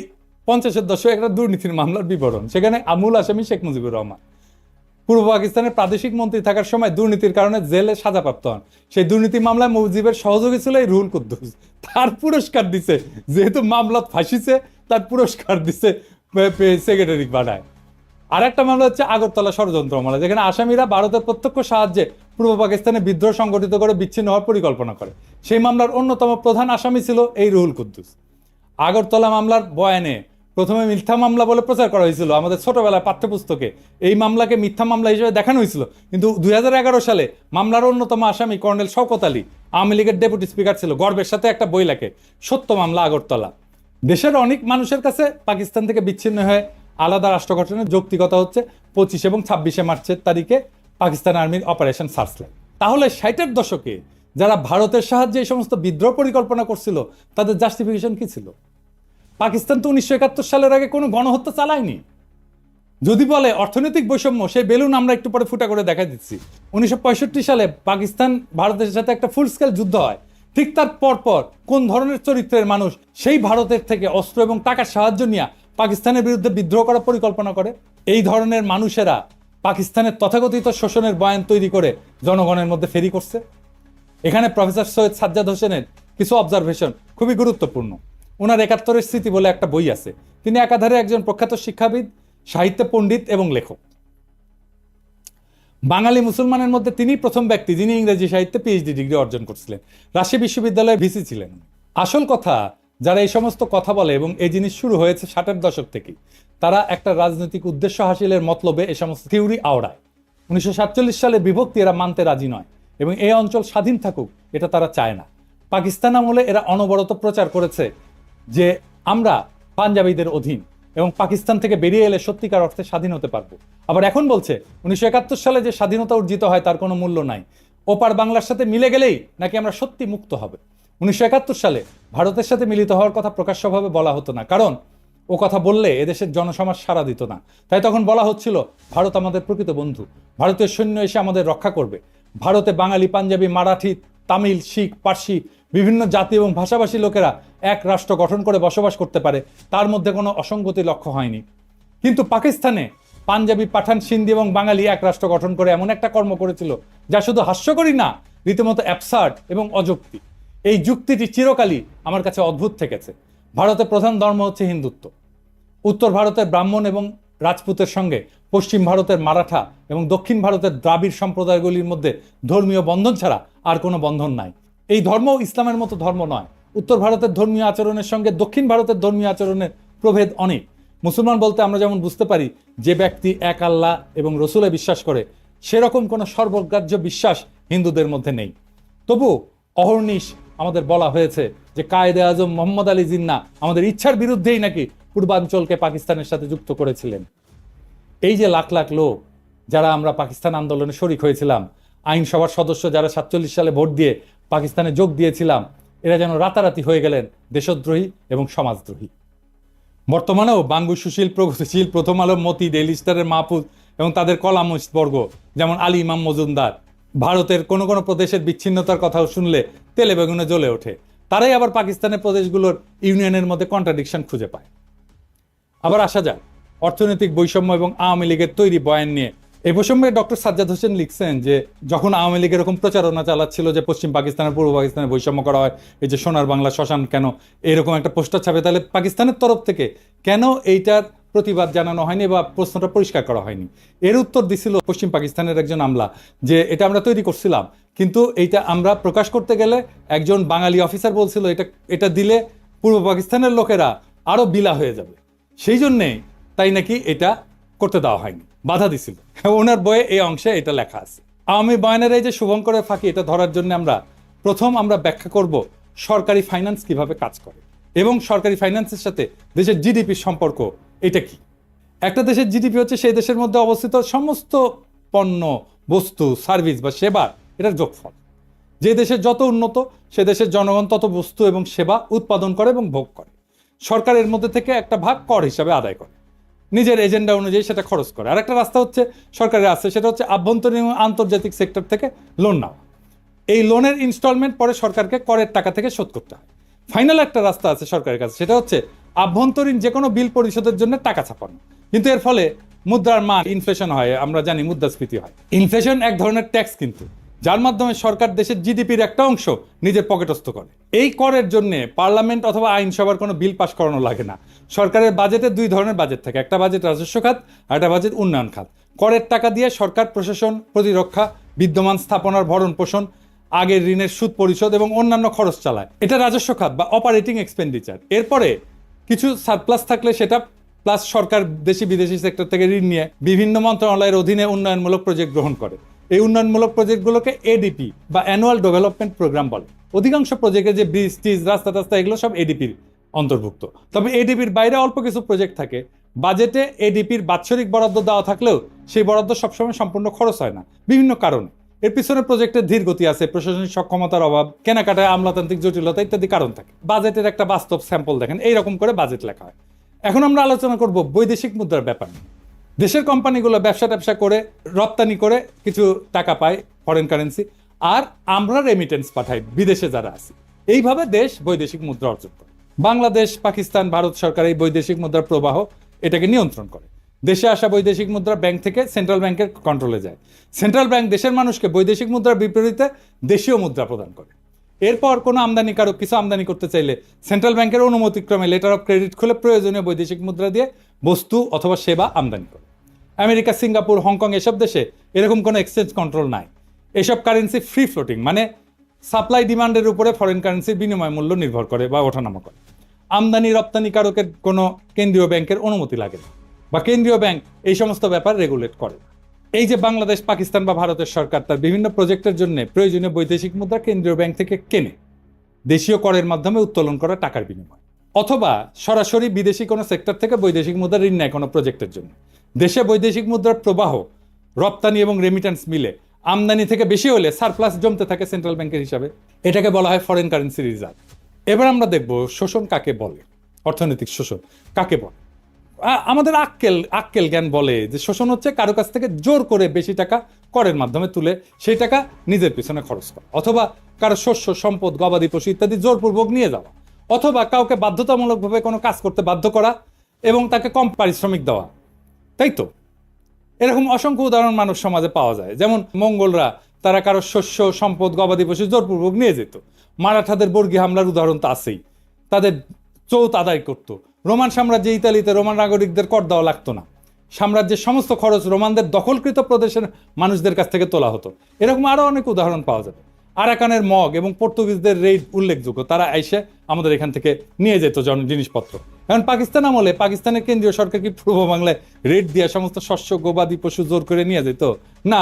Speaker 1: 50-এর দশকে একটা দুর্নীতির মামলার বিবরণ। সেখানে আমূল আসামি শেখ মুজিবুর রহমান পূর্ব পাকিস্তানের প্রাদেশিক মন্ত্রী থাকার সময় দুর্নীতির কারণে জেলে সাজাপ্রাপ্ত হন। সেই দুর্নীতি মামলায় মুজিবের সহযোগী ছিল এই রুহুল কুদ্দুস। তার পুরস্কার দিছে, যেহেতু মামলা ফাঁসিছে তার পুরস্কার দিছে সেক্রেটারি বানায়। আর একটা মামলা হচ্ছে আগরতলা ষড়যন্ত্র মামলা, যেখানে আসামিরা ভারতের প্রত্যক্ষ সাহায্যে পূর্ব পাকিস্তানে বিদ্রোহ সংগঠিত করে বিচ্ছিন্ন হওয়ার পরিকল্পনা করে। সেই মামলার অন্যতম প্রধান আসামি ছিল এই রুহুল কুদ্দুস। আগরতলা মামলার বয়ানে প্রথমে মিথ্যা মামলা বলে প্রচার করা হয়েছিল আমাদের ছোটবেলায় পাঠ্যপুস্তকে। এই মামলাকে মিথ্যা মামলা হিসেবে দেখানো হয়েছিল, কিন্তু 2011 সালে মামলার অন্যতম আসামি কর্নেল শওকত আলী, আওয়ামী লীগের ডেপুটি স্পিকার ছিল, গর্বের সাথে একটা বই লেখে, সত্য মামলা আগরতলা। দেশের অনেক মানুষের কাছে পাকিস্তান থেকে বিচ্ছিন্ন হয়ে আলাদা রাষ্ট্র গঠনের যৌক্তিকতা হচ্ছে 25 এবং 26 মার্চের তারিখে পাকিস্তান আর্মির অপারেশন সার্চলাইট। তাহলে 60-এর দশকে যারা ভারতের সাহায্যে এই সমস্ত বিদ্রোহ পরিকল্পনা করছিল তাদের জাস্টিফিকেশন কি ছিল? পাকিস্তান তো 1971 সালের আগে কোনো গণহত্যা চালায়নি। যদি বলে অর্থনৈতিক বৈষম্য, সেই বেলুন আমরা একটু পরে ফুটা করে দেখা দিচ্ছি। 1965 সালে পাকিস্তান ভারতের সাথে একটা ফুল স্কেল যুদ্ধ হয়। ঠিক তার পরপর কোন ধরনের চরিত্রের মানুষ সেই ভারতের থেকে অস্ত্র এবং টাকার সাহায্য নিয়ে পাকিস্তানের বিরুদ্ধে বিদ্রোহ করার পরিকল্পনা করে? এই ধরনের মানুষেরা পাকিস্তানের তথাকথিত শোষণের বয়ান তৈরি করে জনগণের মধ্যে ফেরি করছে। এখানে প্রফেসর সৈয়দ সাজ্জাদ হোসেনের কিছু অবজারভেশন খুবই গুরুত্বপূর্ণ। ওনার 71-এর স্মৃতি বলে একটা বই আছে। তিনি একাধারে একজন প্রখ্যাত শিক্ষাবিদ, সাহিত্য পণ্ডিত এবং লেখক। বাঙালি মুসলমানের মধ্যে তিনি প্রথম ব্যক্তি যিনি ইংরেজি সাহিত্যে পিএইচডি ডিগ্রি অর্জন করছিলেন। রাজশাহী বিশ্ববিদ্যালয়ের ভিসি ছিলেন। আসল কথা, যারা এই সমস্ত কথা বলে এবং এই জিনিস শুরু হয়েছে 60-এর দশক থেকেই, তারা একটা রাজনৈতিক উদ্দেশ্য হাসিলের মতলবে এই সমস্ত থিওরি আওড়ায়। 1947 সালে বিভক্তি এরা মানতে রাজি নয় এবং এই অঞ্চল স্বাধীন থাকুক এটা তারা চায় না। পাকিস্তান আমলে এরা অনবরত প্রচার করেছে যে আমরা পাঞ্জাবিদের অধীন এবং পাকিস্তান থেকে বেরিয়ে এলে সত্যিকার অর্থে স্বাধীন হতে পারবো। আবার এখন বলছে 1971 সালে যে স্বাধীনতা অর্জিত হয় তার কোনো মূল্য নাই, ওপার বাংলার সাথে মিলে গেলেই নাকি আমরা সত্যি মুক্ত হবে। 1971 সালে ভারতের সাথে মিলিত হওয়ার কথা প্রকাশ্যভাবে বলা হতো না, কারণ ও কথা বললে এদেশের জনসমাজ সাড়া দিত না। তাই তখন বলা হচ্ছিল ভারত আমাদের প্রকৃত বন্ধু, ভারতীয় সৈন্য এসে আমাদের রক্ষা করবে। ভারতে বাঙালি, পাঞ্জাবি, মারাঠি, তামিল, শিখ, পার্সি বিভিন্ন জাতি এবং ভাষাভাষী লোকেরা এক রাষ্ট্র গঠন করে বসবাস করতে পারে, তার মধ্যে কোনো অসঙ্গতি লক্ষ্য হয়নি। কিন্তু পাকিস্তানে পাঞ্জাবি, পাঠান, সিন্ধি এবং বাঙালি এক রাষ্ট্র গঠন করে এমন একটা কর্ম করেছিল যা শুধু হাস্যকরই না, রীতিমতো অ্যাবসার্ড এবং অযৌক্তি। এই যুক্তিটি চিরকালই আমার কাছে অদ্ভুত থেকেছে। ভারতের প্রধান ধর্ম হচ্ছে হিন্দুত্ব। উত্তর ভারতের ব্রাহ্মণ এবং রাজপুতের সঙ্গে পশ্চিম ভারতের মারাঠা এবং দক্ষিণ ভারতের দ্রাবিড় সম্প্রদায়গুলির মধ্যে ধর্মীয় বন্ধন ছাড়া আর কোনো বন্ধন নাই। এই ধর্ম ইসলামের মতো ধর্ম নয়। উত্তর ভারতের ধর্মীয় আচরণের সঙ্গে দক্ষিণ ভারতের ধর্মীয় আচরণের প্রভেদ অনেক। মুসলমান বলতে আমরা যেমন বুঝতে পারি যে ব্যক্তি এক আল্লাহ এবং রসুলে বিশ্বাস করে, সেরকম কোনো সর্বগ্রাহ্য বিশ্বাস হিন্দুদের মধ্যে নেই। তবু অহর্নিশ আমাদের বলা হয়েছে যে কায়েদে আজম মোহাম্মদ আলী জিন্নাহ আমাদের ইচ্ছার বিরুদ্ধেই নাকি পূর্বাঞ্চলকে পাকিস্তানের সাথে যুক্ত করেছিলেন। এই যে লাখ লাখ লোক যারা আমরা পাকিস্তান আন্দোলনে শরিক হয়েছিলাম, আইনসভার সদস্য যারা 47 সালে ভোট দিয়ে পাকিস্তানে যোগ দিয়েছিলাম, এরা যেন রাতারাতি হয়ে গেলেন দেশদ্রোহী এবং সমাজদ্রোহী। বর্তমানেও বাঙ্গু, সুশীল, প্রগতিশীল, প্রথম আলো, মতি, ডেইলি স্টারের মাহফুজ এবং তাদের কলামিস্ট বর্গ যেমন আলী ইমাম মজুমদার ভারতের কোনো কোনো প্রদেশের বিচ্ছিন্নতার কথাও শুনলে তেলে বেগুনে জ্বলে ওঠে। তারাই আবার পাকিস্তানের প্রদেশগুলোর ইউনিয়নের মধ্যে কন্ট্রাডিকশন খুঁজে পায়। আবার আসা যাক অর্থনৈতিক বৈষম্য এবং আওয়ামী লীগের তৈরি বয়ান নিয়ে। এই প্রসঙ্গে ডক্টর সাজ্জাদ হোসেন লিখছেন যে যখন আওয়ামী লীগ এরকম প্রচারণা চালাচ্ছিল যে পশ্চিম পাকিস্তানের পূর্ব পাকিস্তানে বৈষম্য করা হয়, এই যে সোনার বাংলা শ্মশান কেন, এরকম একটা পোস্টার ছাপে, তাহলে পাকিস্তানের তরফ থেকে কেন এইটার প্রতিবাদ জানানো হয়নি বা প্রশ্নটা পরিষ্কার করা হয়নি? এর উত্তর দিছিল পশ্চিম পাকিস্তানের একজন আমলা যে এটা আমরা তৈরি করছিলাম, কিন্তু এইটা আমরা প্রকাশ করতে গেলে একজন বাঙালি অফিসার বলছিল এটা দিলে পূর্ব পাকিস্তানের লোকেরা আরো বিলা হয়ে যাবে, সেই জন্যে তাই নাকি এটা করতে দেওয়া হয়নি, বাধা দিছিল। ওনার বইয়ে এই অংশে এটা লেখা আছে। আওয়ামী বয়ানের এই যে শুভঙ্করের ফাঁকি, এটা ধরার জন্য আমরা ব্যাখ্যা করব সরকারি ফাইন্যান্স কিভাবে কাজ করে এবং সরকারি ফাইন্যান্সের সাথে দেশের জিডিপির সম্পর্ক এটা কি। একটা দেশের জিডিপি হচ্ছে সেই দেশের মধ্যে অবস্থিত সমস্ত পণ্য, বস্তু, সার্ভিস বা সেবার এটার যোগফল। যে দেশের যত উন্নত সে দেশের জনগণ তত বস্তু এবং সেবা উৎপাদন করে এবং ভোগ করে। সরকার এর মধ্যে থেকে একটা ভাগ কর হিসাবে আদায় করে, নিজের এজেন্ডা অনুযায়ী সেটা খরচ করে। আর একটা রাস্তা হচ্ছে সরকারের আছে, সেটা হচ্ছে আভ্যন্তরীণ এবং আন্তর্জাতিক সেক্টর থেকে লোন নেওয়া। এই লোনের ইনস্টলমেন্ট পরে সরকারকে করের টাকা থেকে শোধ করতে হয়। ফাইনাল একটা রাস্তা আছে সরকারের কাছে, সেটা হচ্ছে আভ্যন্তরীণ যে কোনো বিল পরিশোধের জন্য টাকা ছাপানো। কিন্তু এর ফলে মুদ্রার মান ইনফ্লেশন হয়, আমরা জানি মুদ্রাস্ফীতি হয়। ইনফ্লেশন এক ধরনের ট্যাক্স কিন্তু, যার মাধ্যমে সরকার দেশের জিডিপির একটা অংশ নিজের পকেটস্থ করে। এই করের জন্য পার্লামেন্ট অথবা আইনসভার কোনো বিল পাস করানো লাগে না। সরকারের বাজেটে দুই ধরনের বাজেট থাকে, একটা বাজেট রাজস্ব খাত আর একটা বাজেট উন্নয়ন খাত। করের টাকা দিয়ে সরকার প্রশাসন, প্রতিরক্ষা, বিদ্যমান স্থাপনার ভরণ পোষণ, আগের ঋণের সুদ পরিশোধ এবং অন্যান্য খরচ চালায়। এটা রাজস্ব খাত বা অপারেটিং এক্সপেন্ডিচার। এরপরে কিছু সারপ্লাস থাকলে সেটা প্লাস সরকার দেশি বিদেশি সেক্টর থেকে ঋণ নিয়ে বিভিন্ন মন্ত্রণালয়ের অধীনে উন্নয়নমূলক প্রজেক্ট গ্রহণ করে। এই উন্নয়নমূলক প্রজেক্টগুলোকে এডিপি বা অ্যানুয়াল ডেভেলপমেন্ট প্রোগ্রাম বলে। অধিকাংশ প্রজেক্টে যে ব্রিজ টিজ, রাস্তা টাস্তা, এগুলো সব এডিপির অন্তর্ভুক্ত। তবে এডিপির বাইরে অল্প কিছু প্রজেক্ট থাকে। বাজেটে এডিপির বাৎসরিক বরাদ্দ দেওয়া থাকলেও সেই বরাদ্দ সবসময় সম্পূর্ণ খরচ হয় না বিভিন্ন কারণে। এর পিছনে প্রজেক্টের ধীর গতি আছে, প্রশাসনিক সক্ষমতার অভাব, কেনাকাটায় আমলাতান্ত্রিক জটিলতা ইত্যাদি কারণ থাকে। বাজেটের একটা বাস্তব স্যাম্পল দেখেন, এইরকম করে বাজেট লেখা হয়। এখন আমরা আলোচনা করব বৈদেশিক মুদ্রার ব্যাপার নিয়ে। দেশের কোম্পানিগুলো ব্যবসা ট্যাবসা করে রপ্তানি করে কিছু টাকা পায়, ফরেন কারেন্সি, আর আমরা রেমিটেন্স পাঠাই বিদেশে যারা আছে। এইভাবে দেশ বৈদেশিক মুদ্রা অর্জন করে। বাংলাদেশ, পাকিস্তান, ভারত সরকার এই বৈদেশিক মুদ্রার প্রবাহ এটাকে নিয়ন্ত্রণ করে। দেশে আসা বৈদেশিক মুদ্রা ব্যাংক থেকে সেন্ট্রাল ব্যাংকের কন্ট্রোলে যায়। সেন্ট্রাল ব্যাংক দেশের মানুষকে বৈদেশিক মুদ্রার বিপরীতে দেশীয় মুদ্রা প্রদান করে। এরপর কোনো আমদানিকারক কিছু আমদানি করতে চাইলে সেন্ট্রাল ব্যাংকের অনুমতিক্রমে লেটার অফ ক্রেডিট খুলে প্রয়োজনীয় বৈদেশিক মুদ্রা দিয়ে বস্তু অথবা সেবা আমদানি করে। আমেরিকা, সিঙ্গাপুর, হংকং এসব দেশে এরকম কোনো এক্সচেঞ্জ কন্ট্রোল নাই। এসব কারেন্সি ফ্রি ফ্লোটিং, মানে সাপ্লাই ডিমান্ডের উপরে ফরেন কারেন্সির বিনিময় মূল্য নির্ভর করে বা ওঠানামা করে। আমদানি রপ্তানিকারকের কোনো কেন্দ্রীয় ব্যাংকের অনুমতি লাগে না, বা কেন্দ্রীয় ব্যাংক এই সমস্ত ব্যাপার রেগুলেট করে না। এই যে বাংলাদেশ, পাকিস্তান বা ভারতের সরকার তার বিভিন্ন প্রজেক্টের জন্য প্রয়োজনীয় বৈদেশিক মুদ্রা কেন্দ্রীয় ব্যাংক থেকে কেনে দেশীয় করের মাধ্যমে উত্তোলন করা টাকার বিনিময়, অথবা সরাসরি বিদেশি কোনো সেক্টর থেকে বৈদেশিক মুদ্রা ঋণ নেয় কোনো প্রজেক্টের জন্য। দেশে বৈদেশিক মুদ্রার প্রবাহ, রপ্তানি এবং রেমিটেন্স মিলে আমদানি থেকে বেশি হলে সারপ্লাস জমতে থাকে সেন্ট্রাল ব্যাংকের হিসাবে। এটাকে বলা হয় ফরেন কারেন্সি রিজার্ভ। এবার আমরা দেখব শোষণ কাকে বলে, অর্থনৈতিক শোষণ কাকে বলে। আমাদের আক্কেল জ্ঞান বলে যে শোষণ হচ্ছে কারো কাছ থেকে জোর করে বেশি টাকা করের মাধ্যমে তুলে সেই টাকা নিজের পিছনে খরচ করা, অথবা কারো শস্য, সম্পদ, গবাদি পশু ইত্যাদি জোরপূর্বক নিয়ে যাওয়া, অথবা কাউকে বাধ্যতামূলকভাবে কোনো কাজ করতে বাধ্য করা এবং তাকে কম পারিশ্রমিক দেওয়া। তাই তো? এরকম অসংখ্য উদাহরণ মানব সমাজে পাওয়া যায়। যেমন মঙ্গলরা তারা কারো শস্য, সম্পদ, গবাদি পশু জোরপূর্বক নিয়ে যেত। মারাঠাদের বর্গী হামলার উদাহরণ তো আছেই, তাদের চৌত আদায় করত। রোমান সাম্রাজ্যে ইতালিতে রোমান নাগরিকদের কর দেওয়া লাগতো না, সাম্রাজ্যের সমস্ত খরচ রোমানদের দখলকৃত প্রদেশের মানুষদের কাছ থেকে তোলা হতো। এরকম আরো অনেক উদাহরণ পাওয়া যাবে। আরাকানের মগ এবং পর্তুগিজদের রেইড উল্লেখযোগ্য, তারা এসে আমাদের এখান থেকে নিয়ে যেত জিনিসপত্র। এখন পাকিস্তান আমলে পাকিস্তানের কেন্দ্রীয় সরকার কি পূর্ব বাংলায় রেড দিয়ে সমস্ত শস্য, গবাদি পশু জোর করে নিয়ে যেত? না।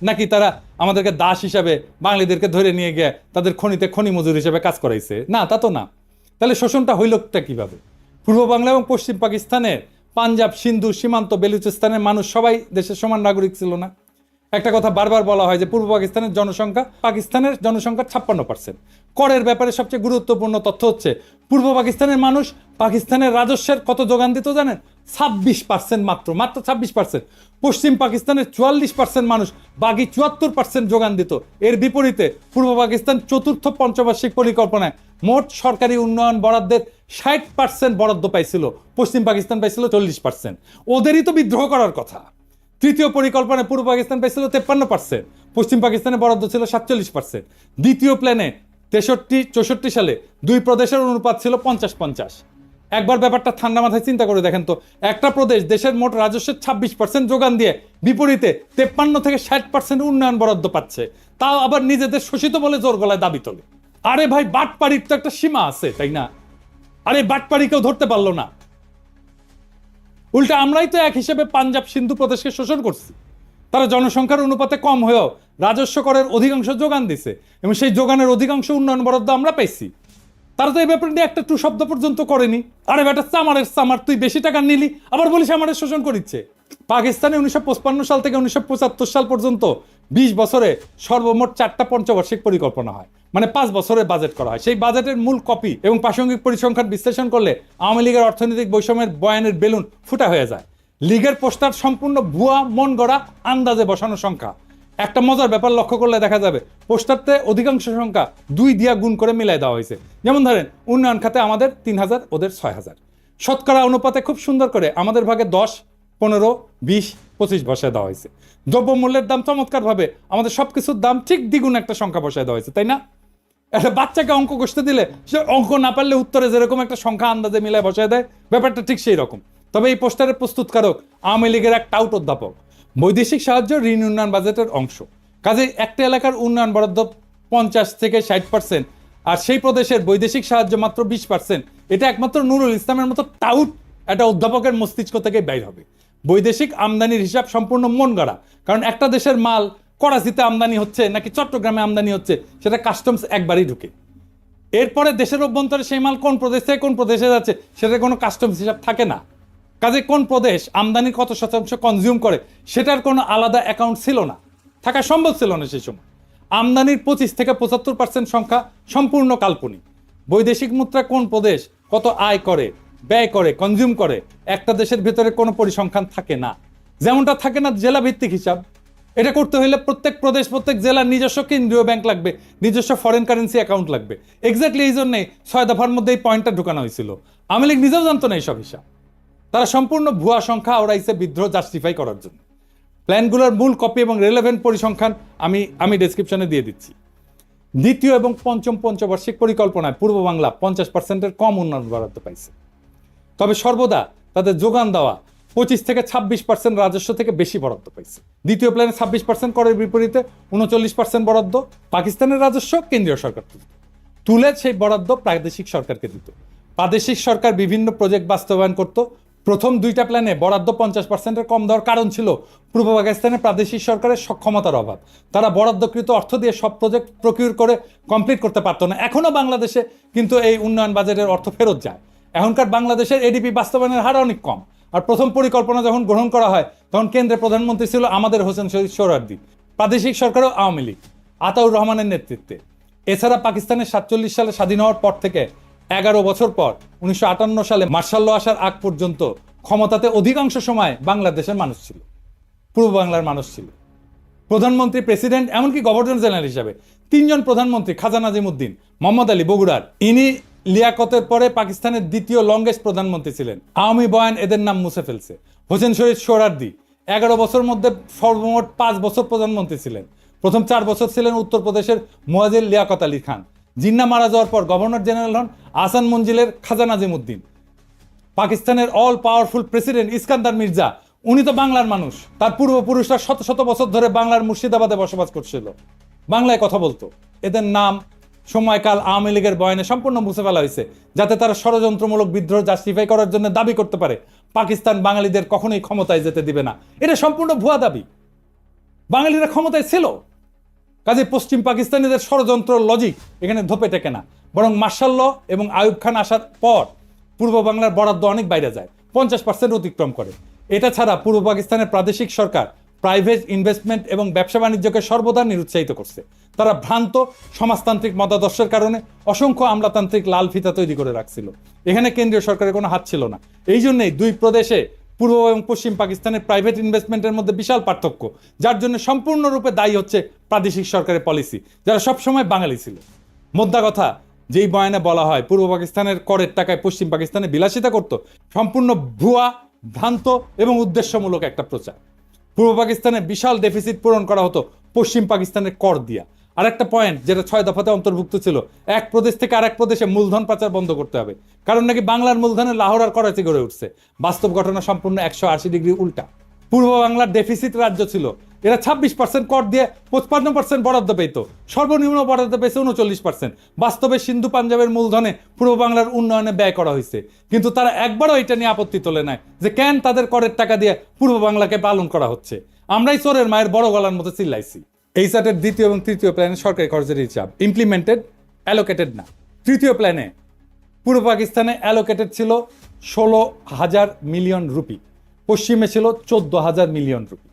Speaker 1: নাকি তারা আমাদেরকে দাস হিসাবে বাঙালিদেরকে ধরে নিয়ে গিয়ে তাদের খনিতে খনি মজুর হিসেবে কাজ করাইছে? না, তা তো না। তাহলে শোষণটা হইলটা কিভাবে? পূর্ব বাংলা এবং পশ্চিম পাকিস্তানের পাঞ্জাব, সিন্ধু, সীমান্ত, বেলুচিস্তানের মানুষ সবাই দেশের সমান নাগরিক ছিল না? একটা কথা বারবার বলা হয় যে পূর্ব পাকিস্তানের জনসংখ্যা পাকিস্তানের জনসংখ্যার 56%। করের ব্যাপারে সবচেয়ে গুরুত্বপূর্ণ তথ্য হচ্ছে পূর্ব পাকিস্তানের মানুষ পাকিস্তানের রাজস্বের কত যোগান দিত জানেন? 26%, মাত্র 26%। পশ্চিম পাকিস্তানের 44% মানুষ বাকি 74% যোগান দিত। এর বিপরীতে পূর্ব পাকিস্তান চতুর্থ পঞ্চবার্ষিক পরিকল্পনায় মোট সরকারি উন্নয়ন বরাদ্দের 60% বরাদ্দ পাইছিল, পশ্চিম পাকিস্তান পাইছিল 40%। ওদেরই তো বিদ্রোহ করার কথা। তৃতীয় পরিকল্পনায় পূর্ব পাকিস্তান পাইছিল 53%, পশ্চিম পাকিস্তানের বরাদ্দ ছিল 47%। দ্বিতীয় প্ল্যানে 63-64 সালে দুই প্রদেশের অনুপাত ছিল 50-50। একবার ব্যাপারটা ঠান্ডা মাথায় চিন্তা করে দেখেন তো, একটা প্রদেশ দেশের মোট রাজস্বের 26% যোগান দিয়ে বিপরীতে 53-60% উন্নয়ন বরাদ্দ পাচ্ছে, তাও আবার নিজেদের শোষিত বলে জোর গলায় দাবি তোলে। আরে ভাই, বাটপাড়ির তো একটা সীমা আছে, তাই না? আরে বাটপাড়ি কেউ ধরতে পারলো না। উল্টা আমরাই তো এক হিসেবে পাঞ্জাব, সিন্ধু প্রদেশকে শোষণ করছি। তারা জনসংখ্যার অনুপাতে কম হয়েও রাজস্ব করের অধিকাংশ যোগান দিছে এবং সেই যোগানের অধিকাংশ উন্নয়ন বরাদ্দ আমরা পাইছি। তারা তো এই ব্যাপারে নিয়ে একটা টু শব্দ পর্যন্ত করেনি। আরে বেটা, চামার তুই বেশি টাকা নিলি, আবার বলিস আমাদের শোষণ করিচ্ছে। পাকিস্তানে 1955 সাল থেকে 1975 সাল পর্যন্ত 20 বছরে সর্বমোট 4টা পঞ্চবার্ষিক পরিকল্পনা হয়, মানে 5 বছরের বাজেট করা হয়। সেই বাজেটের মূল কপি এবং প্রাসঙ্গিক পরিসংখ্যান বিশ্লেষণ করলে আওয়ামী লীগের অর্থনৈতিক বৈষম্যের বয়ানের বেলুন ফুটা হয়ে যায়। লীগের পোস্টার সম্পূর্ণ ভুয়া, মন গড়া, আন্দাজে বসানো সংখ্যা। একটা মজার ব্যাপার লক্ষ্য করলে দেখা যাবে পোস্টারতে অধিকাংশ সংখ্যা 2 দিয়া গুণ করে মিলাই দেওয়া হয়েছে। যেমন ধরেন, উন্নয়ন খাতে আমাদের 3000, ওদের 6000। শতকরা অনুপাতে খুব সুন্দর করে আমাদের ভাগে 10, 15, 20, 25 বসায় দেওয়া হয়েছে। দ্রব্যমূল্যের দাম চমৎকার ভাবে আমাদের সবকিছুর দাম ঠিক দ্বিগুণ একটা সংখ্যা বসায় দেওয়া হয়েছে, তাই না? একটা বাচ্চাকে অঙ্ক কষতে দিলে সে অঙ্ক না পারলে উত্তরে যেরকম একটা সংখ্যা আন্দাজে মিলায় বসায় দেয়, ব্যাপারটা ঠিক সেই রকম। তবে এই পোস্টারের প্রস্তুতকারক আওয়ামী লীগের এক টাউট অধ্যাপক। বৈদেশিক সাহায্য ঋণ উন্নয়ন বাজেটের অংশ, কাজে একটা এলাকার উন্নয়ন বরাদ্দ 50-60%, আর সেই প্রদেশের বৈদেশিক সাহায্য মাত্র 20%। এটা একমাত্র নুরুল ইসলামের মতো টাউট একটা অধ্যাপকের মস্তিষ্ক থেকে বাইর হবে। বৈদেশিক আমদানির হিসাব সম্পূর্ণ মন গড়া, কারণ একটা দেশের মাল করাচিতে আমদানি হচ্ছে নাকি চট্টগ্রামে আমদানি হচ্ছে সেটা কাস্টমস একবারই ঢুকে। এরপরে দেশের অভ্যন্তরে সেই মাল কোন প্রদেশ থেকে কোন প্রদেশে যাচ্ছে সেটা কোনো কাস্টমস হিসাব থাকে না। কাজে কোন প্রদেশ আমদানির কত শতাংশ কনজিউম করে সেটার কোনো আলাদা অ্যাকাউন্ট ছিল না, থাকা সম্ভব ছিল না সেই সময়। আমদানির 25-75% সংখ্যা সম্পূর্ণ কাল্পনিক। বৈদেশিক মুদ্রা কোন প্রদেশ কত আয় করে, ব্যয় করে, কনজিউম করে, একটা দেশের ভেতরে কোনো পরিসংখ্যান থাকে না। যেমনটা থাকে না জেলা ভিত্তিক হিসাব। এটা করতে হলে প্রত্যেক প্রদেশ, প্রত্যেক জেলার নিজস্ব কেন্দ্রীয় ব্যাংক লাগবে, নিজস্ব ফরেন কারেন্সি অ্যাকাউন্ট লাগবে। এক্স্যাক্টলি এই জন্যে 6 দফার মধ্যে এই পয়েন্টটা ঢুকানো হয়েছিল। আওয়ামী লীগ নিজেও জানতো না এইসব হিসাব। তারা সম্পূর্ণ ভুয়া সংখ্যা ওরাইছে বিদ্রোহ জাস্টিফাই করার জন্য। প্ল্যানগুলোর মূল কপি এবং রেলেভেন্ট পরিসংখ্যান আমি ডেসক্রিপশনে দিয়ে দিচ্ছি। দ্বিতীয় এবং পঞ্চম পঞ্চবার্ষিক পরিকল্পনায় পূর্ব বাংলা 50%-এর কম উন্নয়ন বরাদ্দ পাইছে। তবে সর্বদা তাদের যোগান দেওয়া 25-26% রাজস্ব থেকে বেশি বরাদ্দ পাইছে। দ্বিতীয় প্ল্যানে 26% করের বিপরীতে 39% বরাদ্দ পাকিস্তানের রাজস্ব কেন্দ্রীয় সরকার তুলে সেই বরাদ্দ প্রাদেশিক সরকারকে দিত। প্রাদেশিক সরকার বিভিন্ন প্রজেক্ট বাস্তবায়ন করত। প্রথম দুইটা প্ল্যানে বরাদ্দ 50%-এর কম দেওয়ার কারণ ছিল পূর্ব পাকিস্তানের প্রাদেশিক সরকারের সক্ষমতার অভাব। তারা বরাদ্দকৃত অর্থ দিয়ে সব প্রজেক্ট প্রকিউর করে কমপ্লিট করতে পারতো না। এখনও বাংলাদেশে কিন্তু এই উন্নয়ন বাজেটের অর্থ ফেরত যায়। এখনকার বাংলাদেশের এডিপি বাস্তবায়নের হার অনেক কম। আর প্রথম পরিকল্পনা যখন গ্রহণ করা হয় তখন কেন্দ্রের প্রধানমন্ত্রী ছিল আমাদের হোসেন শহীদ সোহরাওয়ার্দী, প্রাদেশিক সরকারও আওয়ামী লীগ আতাউর রহমানের নেতৃত্বে। এছাড়া পাকিস্তানের 47 সালে স্বাধীন হওয়ার পর থেকে 11 বছর পর 1958 সালে মার্শাল ল আসার আগ পর্যন্ত ক্ষমতাতে অধিকাংশ সময় বাংলাদেশের মানুষ ছিল, পূর্ব বাংলার মানুষ ছিল। প্রধানমন্ত্রী, প্রেসিডেন্ট, এমনকি গভর্নর জেনারেল হিসাবে 3জন প্রধানমন্ত্রী, খাজা নাজিমুদ্দিন, মোহাম্মদ আলী বগুড়ার, ইনি লিয়াকতের পরে পাকিস্তানের দ্বিতীয় লংগেস্ট প্রধানমন্ত্রী ছিলেন। আওয়ামী বয়ান এদের নাম মুছে ফেলছে। হোসেন শহীদ সোহরাওয়ার্দী 11 বছর মধ্যে সর্বমোট 5 বছর প্রধানমন্ত্রী ছিলেন। প্রথম 4 বছর ছিলেন উত্তরপ্রদেশের মুয়াজ্জিল লিয়াকত আলী খান। জিন্না মারা যাওয়ার পর গভর্নর জেনারেল হন আহসান মঞ্জিলের খাজা নাজিমুদ্দিন। পাকিস্তানের all powerful president Iskander Mirza, উনি তো বাংলার মানুষ। তার পূর্বপুরুষরা শত শত বছর ধরে বাংলার মুর্শিদাবাদে বসবাস করছিল, বাংলায় কথা বলতো। এদের নাম সময়কাল আওয়ামী লীগের বয়ানে সম্পূর্ণ মুছে ফেলা হয়েছে, যাতে তারা ষড়যন্ত্রমূলক বিদ্রোহ জাস্টিফাই করার জন্য দাবি করতে পারে পাকিস্তান বাঙালিদের কখনোই ক্ষমতায় যেতে দিবে না। এটা সম্পূর্ণ ভুয়া দাবি। বাঙালিরা ক্ষমতায় ছিল, কাজে পশ্চিম পাকিস্তানিদের ষড়যন্ত্র লজিক এখানে ধোপে টেকে না। বরং মার্শাল ল এবং আইয়ুব খান আসার পর পূর্ব বাংলার বরাদ্দ অনেক বাইরে যায়, 50% অতিক্রম করে। এটা ছাড়া পূর্ব পাকিস্তানের প্রাদেশিক সরকার প্রাইভেট ইনভেস্টমেন্ট এবং ব্যবসা বাণিজ্যকে সর্বদা নিরুৎসাহিত করছে। তারা ভ্রান্ত সমাজতান্ত্রিক মতাদর্শের কারণে অসংখ্য আমলাতান্ত্রিক লাল ফিতা তৈরি করে রাখছিল। এখানে কেন্দ্রীয় সরকারের কোনো হাত ছিল না। এই জন্যই দুই প্রদেশে পূর্ব এবং পশ্চিম পাকিস্তানের প্রাইভেট ইনভেস্টমেন্টের মধ্যে বিশাল পার্থক্য, যার জন্য সম্পূর্ণরূপে দায়ী হচ্ছে প্রাদেশিক সরকারের পলিসি, যারা সবসময় বাঙালি ছিল। মোদ্দা কথা, যেই বয়ানে বলা হয় পূর্ব পাকিস্তানের করের টাকায় পশ্চিম পাকিস্তানে বিলাসিতা করত, সম্পূর্ণ ভুয়া, ভ্রান্ত এবং উদ্দেশ্যমূলক একটা প্রচার। পূর্ব পাকিস্তানের বিশাল ডেফিসিট পূরণ করা হতো পশ্চিম পাকিস্তানের কর দিয়া। আর একটা পয়েন্ট যেটা 6 দফাতে অন্তর্ভুক্ত ছিল, এক প্রদেশ থেকে আরেক প্রদেশে মূলধন পাচার বন্ধ করতে হবে, কারণ নাকি বাংলার মূলধনে লাহোর আর করাচি গড়ে উঠছে। বাস্তব ঘটনা সম্পূর্ণ 180 ডিগ্রি উল্টা। পূর্ব বাংলার ডেফিসিট রাজ্য ছিল, এরা 26% কর দিয়ে 55% বরাদ্দ পেত, সর্বনিম্ন বরাদ্দ পেয়েছে 39%। বাস্তবে সিন্ধু পাঞ্জাবের মূলধনে পূর্ব বাংলার উন্নয়নে ব্যয় করা হয়েছে, কিন্তু তারা একবারও এটা নিয়ে আপত্তি তোলে নাই যে কেন তাদের করের টাকা দিয়ে পূর্ব বাংলাকে পালন করা হচ্ছে। আমরাই চোরের মায়ের বড় গলার মতো চিল্লাইছি। এই চার্টের দ্বিতীয় এবং তৃতীয় প্ল্যানে সরকারি খরচের হিসাব ইমপ্লিমেন্টেড, অ্যালোকেটেড না। তৃতীয় প্ল্যানে পূর্ব পাকিস্তানে অ্যালোকেটেড ছিল 16,000 মিলিয়ন রুপি, পশ্চিমে ছিল 14,000 মিলিয়ন রুপি।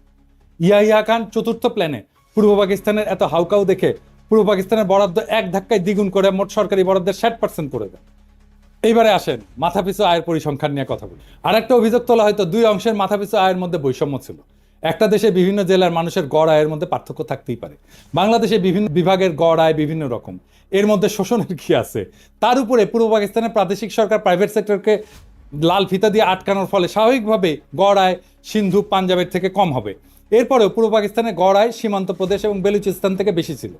Speaker 1: ইয়াহিয়া খান চতুর্থ প্ল্যানে পূর্ব পাকিস্তানের এত হাউকাউ দেখে পূর্ব পাকিস্তানের বরাদ্দ এক ধাক্কায় দ্বিগুণ করে মোট সরকারি বরাদ্দের 60% করে দেয়। এইবারে আসেন মাথাপিছু আয়ের পরিসংখ্যান নিয়ে কথা বলি। আর একটা অভিযোগ তোলা হয়তো দুই অংশের মাথাপিছু আয়ের মধ্যে বৈষম্য ছিল। একটা দেশে বিভিন্ন জেলার মানুষের গড় আয়ের মধ্যে পার্থক্য থাকতেই পারে। বাংলাদেশে বিভিন্ন বিভাগের গড় আয় বিভিন্ন রকম, এর মধ্যে শোষণের কি আছে? তার উপরে পূর্ব পাকিস্তানের প্রাদেশিক সরকার প্রাইভেট সেক্টরকে লাল ফিতা দিয়ে আটকানোর ফলে স্বাভাবিকভাবে গড় আয় সিন্ধু পাঞ্জাবের থেকে কম হবে। এরপরেও পূর্ব পাকিস্তানের গড় আয় সীমান্ত প্রদেশ এবং বেলুচিস্তান থেকে বেশি ছিল।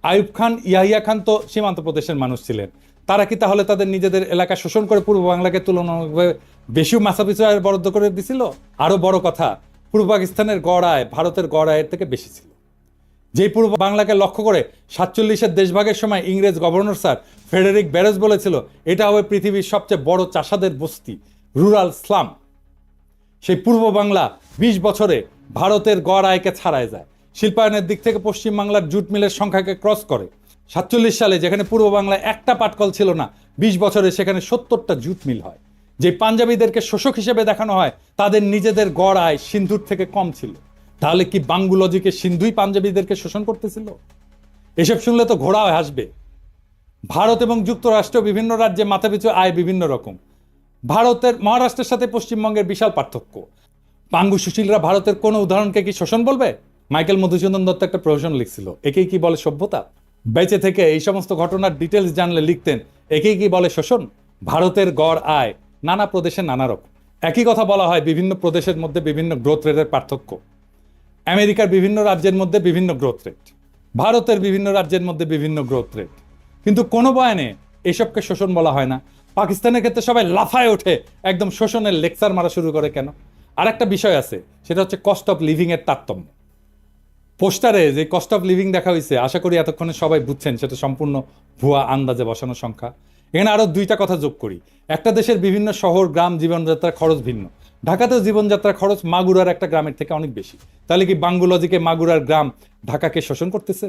Speaker 1: আইয়ুব খান, ইয়াহিয়া খান তো সীমান্ত প্রদেশের মানুষ ছিলেন। তারা কি তাহলে তাদের নিজেদের এলাকা শোষণ করে পূর্ব বাংলাকে তুলনামূলকভাবে বেশি মাথাপিছু আয়ের বরাদ্দ করে দিছিল? আরো বড় কথা, পূর্ব পাকিস্তানের গড় আয় ভারতের গড় আয়ের থেকে বেশি ছিল। যেই পূর্ব বাংলাকে লক্ষ্য করে 47-এর দেশভাগের সময় ইংরেজ গভর্নর স্যার ফ্রেডেরিক ব্যারেজ বলেছিল এটা হবে পৃথিবীর সবচেয়ে বড় চাষাদের বস্তি, রুরাল স্লাম। সেই পূর্ব বাংলা 20 বছরে ভারতের গড় আয়কে ছাড়ায় যায়। শিল্পায়নের দিক থেকে পশ্চিম বাংলার জুট মিলের সংখ্যাকে ক্রস করে। 47 সালে যেখানে পূর্ব বাংলায় একটা পাটকল ছিল না, 20 বছরে সেখানে 70টা জুট মিল হয়। যে পাঞ্জাবিদেরকে শোষক হিসেবে দেখানো হয়, তাদের নিজেদের গড় আয় সিন্ধুর থেকে কম ছিল। তাহলে কি বাঙ্গুলজিকে সিন্ধুই পাঞ্জাবিদেরকে শোষণ করতেছিল? এসব শুনলে তো ঘোড়া হাসবে। ভারত এবং যুক্তরাষ্ট্র বিভিন্ন রাজ্যে মাথাপিছু আয় বিভিন্ন রকম। ভারতের মহারাষ্ট্রের সাথে পশ্চিমবঙ্গের বিশাল পার্থক্য। পাঙ্গু সুশীলরা ভারতের কোনো উদাহরণকে কি শোষণ বলবে? মাইকেল মধুসূদন দত্ত একটা প্রহসন লিখছিল, একেই কি বলে সভ্যতা? বেঁচে থেকে এই সমস্ত ঘটনার ডিটেলস জানলে লিখতেন, একেই কি বলে শোষণ? ভারতের গড় আয় নানা প্রদেশে নানা রকম। একই কথা বলা হয় বিভিন্ন প্রদেশের মধ্যে বিভিন্ন গ্রোথ রেটের পার্থক্য। আমেরিকার বিভিন্ন রাজ্যের মধ্যে বিভিন্ন গ্রোথ রেট, ভারতের বিভিন্ন রাজ্যের মধ্যে বিভিন্ন গ্রোথ রেট, কিন্তু কোনো বয়ানে এসবকে শোষণ বলা হয় না। পাকিস্তানের ক্ষেত্রে সবাই লাফায় ওঠে, একদম শোষণের লেকচার মারা শুরু করে কেন? আর একটা বিষয় আছে, সেটা হচ্ছে কস্ট অফ লিভিং এর তারতম্য। পোস্টারে যে কস্ট অফ লিভিং দেখা হয়েছে, আশা করি এতক্ষণে সবাই বুঝছেন সেটা সম্পূর্ণ ভুয়া, আন্দাজে বসানো সংখ্যা। এখানে আরো দুইটা কথা যোগ করি। একটা দেশের বিভিন্ন শহর গ্রাম জীবনযাত্রার খরচ ভিন্ন। ঢাকাতেও জীবনযাত্রার খরচ মাগুরার একটা গ্রামের থেকে অনেক বেশি। তাহলে কি বাঙ্গুলজিকে মাগুরার গ্রাম ঢাকাকে শোষণ করতেছে?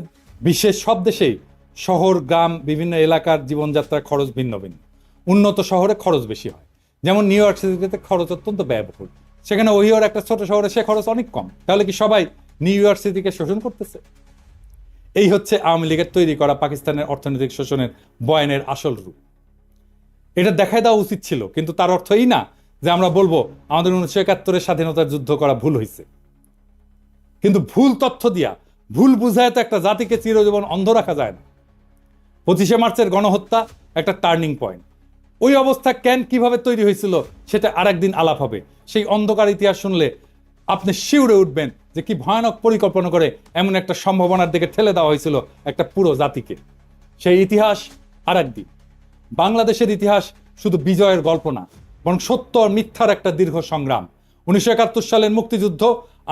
Speaker 1: বিশ্বের সব দেশেই শহর গ্রাম বিভিন্ন এলাকার জীবনযাত্রার খরচ ভিন্ন ভিন্ন। উন্নত শহরে খরচ বেশি হয়, যেমন নিউ ইয়র্ক সিটিতে খরচ অত্যন্ত ব্যয়বহুল, সেখানে ওহিওর একটা ছোট শহরে সে খরচ অনেক কম। তাহলে কি সবাই নিউ ইয়র্ক সিটিকে শোষণ করতেছে? এই হচ্ছে আওয়ামী লীগের তৈরি করা পাকিস্তানের অর্থনৈতিক শোষণের বয়ানের আসল রূপ। এটা দেখাই দেওয়া উচিত ছিল, কিন্তু তার অর্থ এই না যে আমরা বলবো আমাদের 1971-এর স্বাধীনতার যুদ্ধ করা ভুল হয়েছে। কিন্তু ভুল তথ্য দিয়া ভুল বুঝায় তো একটা জাতিকে চিরজীবন অন্ধ রাখা যায় না। 25শে মার্চের গণহত্যা একটা টার্নিং পয়েন্ট। ওই অবস্থা কেন কিভাবে তৈরি হয়েছিল সেটা আরেকদিন আলাপ হবে। সেই অন্ধকার ইতিহাস শুনলে আপনি শিউরে উঠবেন যে কি ভয়ানক পরিকল্পনা করে এমন একটা সম্ভাবনার দিকে ঠেলে দেওয়া হয়েছিল একটা পুরো জাতিকে। সেই ইতিহাস আরেকদিন। বাংলাদেশের ইতিহাস শুধু বিজয়ের গল্প না, বরং সত্য আর মিথ্যার একটা দীর্ঘ সংগ্রাম। 1971 সালের মুক্তিযুদ্ধ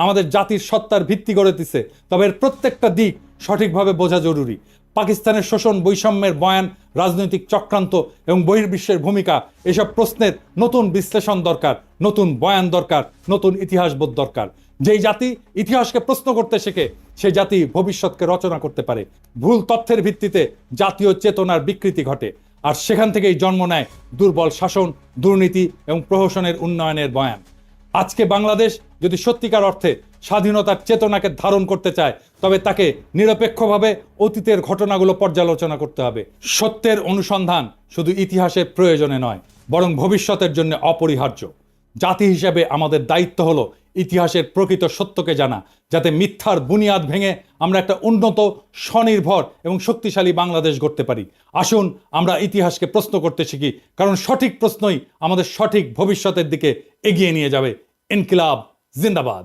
Speaker 1: আমাদের জাতির সত্তার ভিত্তি গড়ে দিছে, তবে এর প্রত্যেকটা দিক সঠিকভাবে বোঝা জরুরি। পাকিস্তানের শোষণ, বৈষম্যের বয়ান, রাজনৈতিক চক্রান্ত এবং বহির্বিশ্বের ভূমিকা, এসব প্রশ্নের নতুন বিশ্লেষণ দরকার, নতুন বয়ান দরকার, নতুন ইতিহাসবোধ দরকার। যেই জাতি ইতিহাসকে প্রশ্ন করতে শেখে সেই জাতি ভবিষ্যৎকে রচনা করতে পারে। ভুল তথ্যের ভিত্তিতে জাতীয় চেতনার বিকৃতি ঘটে, আর সেখান থেকেই জন্ম নেয় দুর্বল শাসন, দুর্নীতি এবং প্রহসনের উন্নয়নের বয়ান। আজকে বাংলাদেশ যদি সত্যিকার অর্থে স্বাধীনতার চেতনাকে ধারণ করতে চায়, তবে তাকে নিরপেক্ষভাবে অতীতের ঘটনাগুলো পর্যালোচনা করতে হবে। সত্যের অনুসন্ধান শুধু ইতিহাসের প্রয়োজনে নয়, বরং ভবিষ্যতের জন্য অপরিহার্য। জাতি হিসেবে আমাদের দায়িত্ব হলো ইতিহাসের প্রকৃত সত্যকে জানা, যাতে মিথ্যার বুনিয়াদ ভেঙে আমরা একটা উন্নত, স্বনির্ভর এবং শক্তিশালী বাংলাদেশ গড়তে পারি। আসুন আমরা ইতিহাসকে প্রশ্ন করতে শিখি, কারণ সঠিক প্রশ্নই আমাদের সঠিক ভবিষ্যতের দিকে এগিয়ে নিয়ে যাবে। ইনকিলাব জিন্দাবাদ।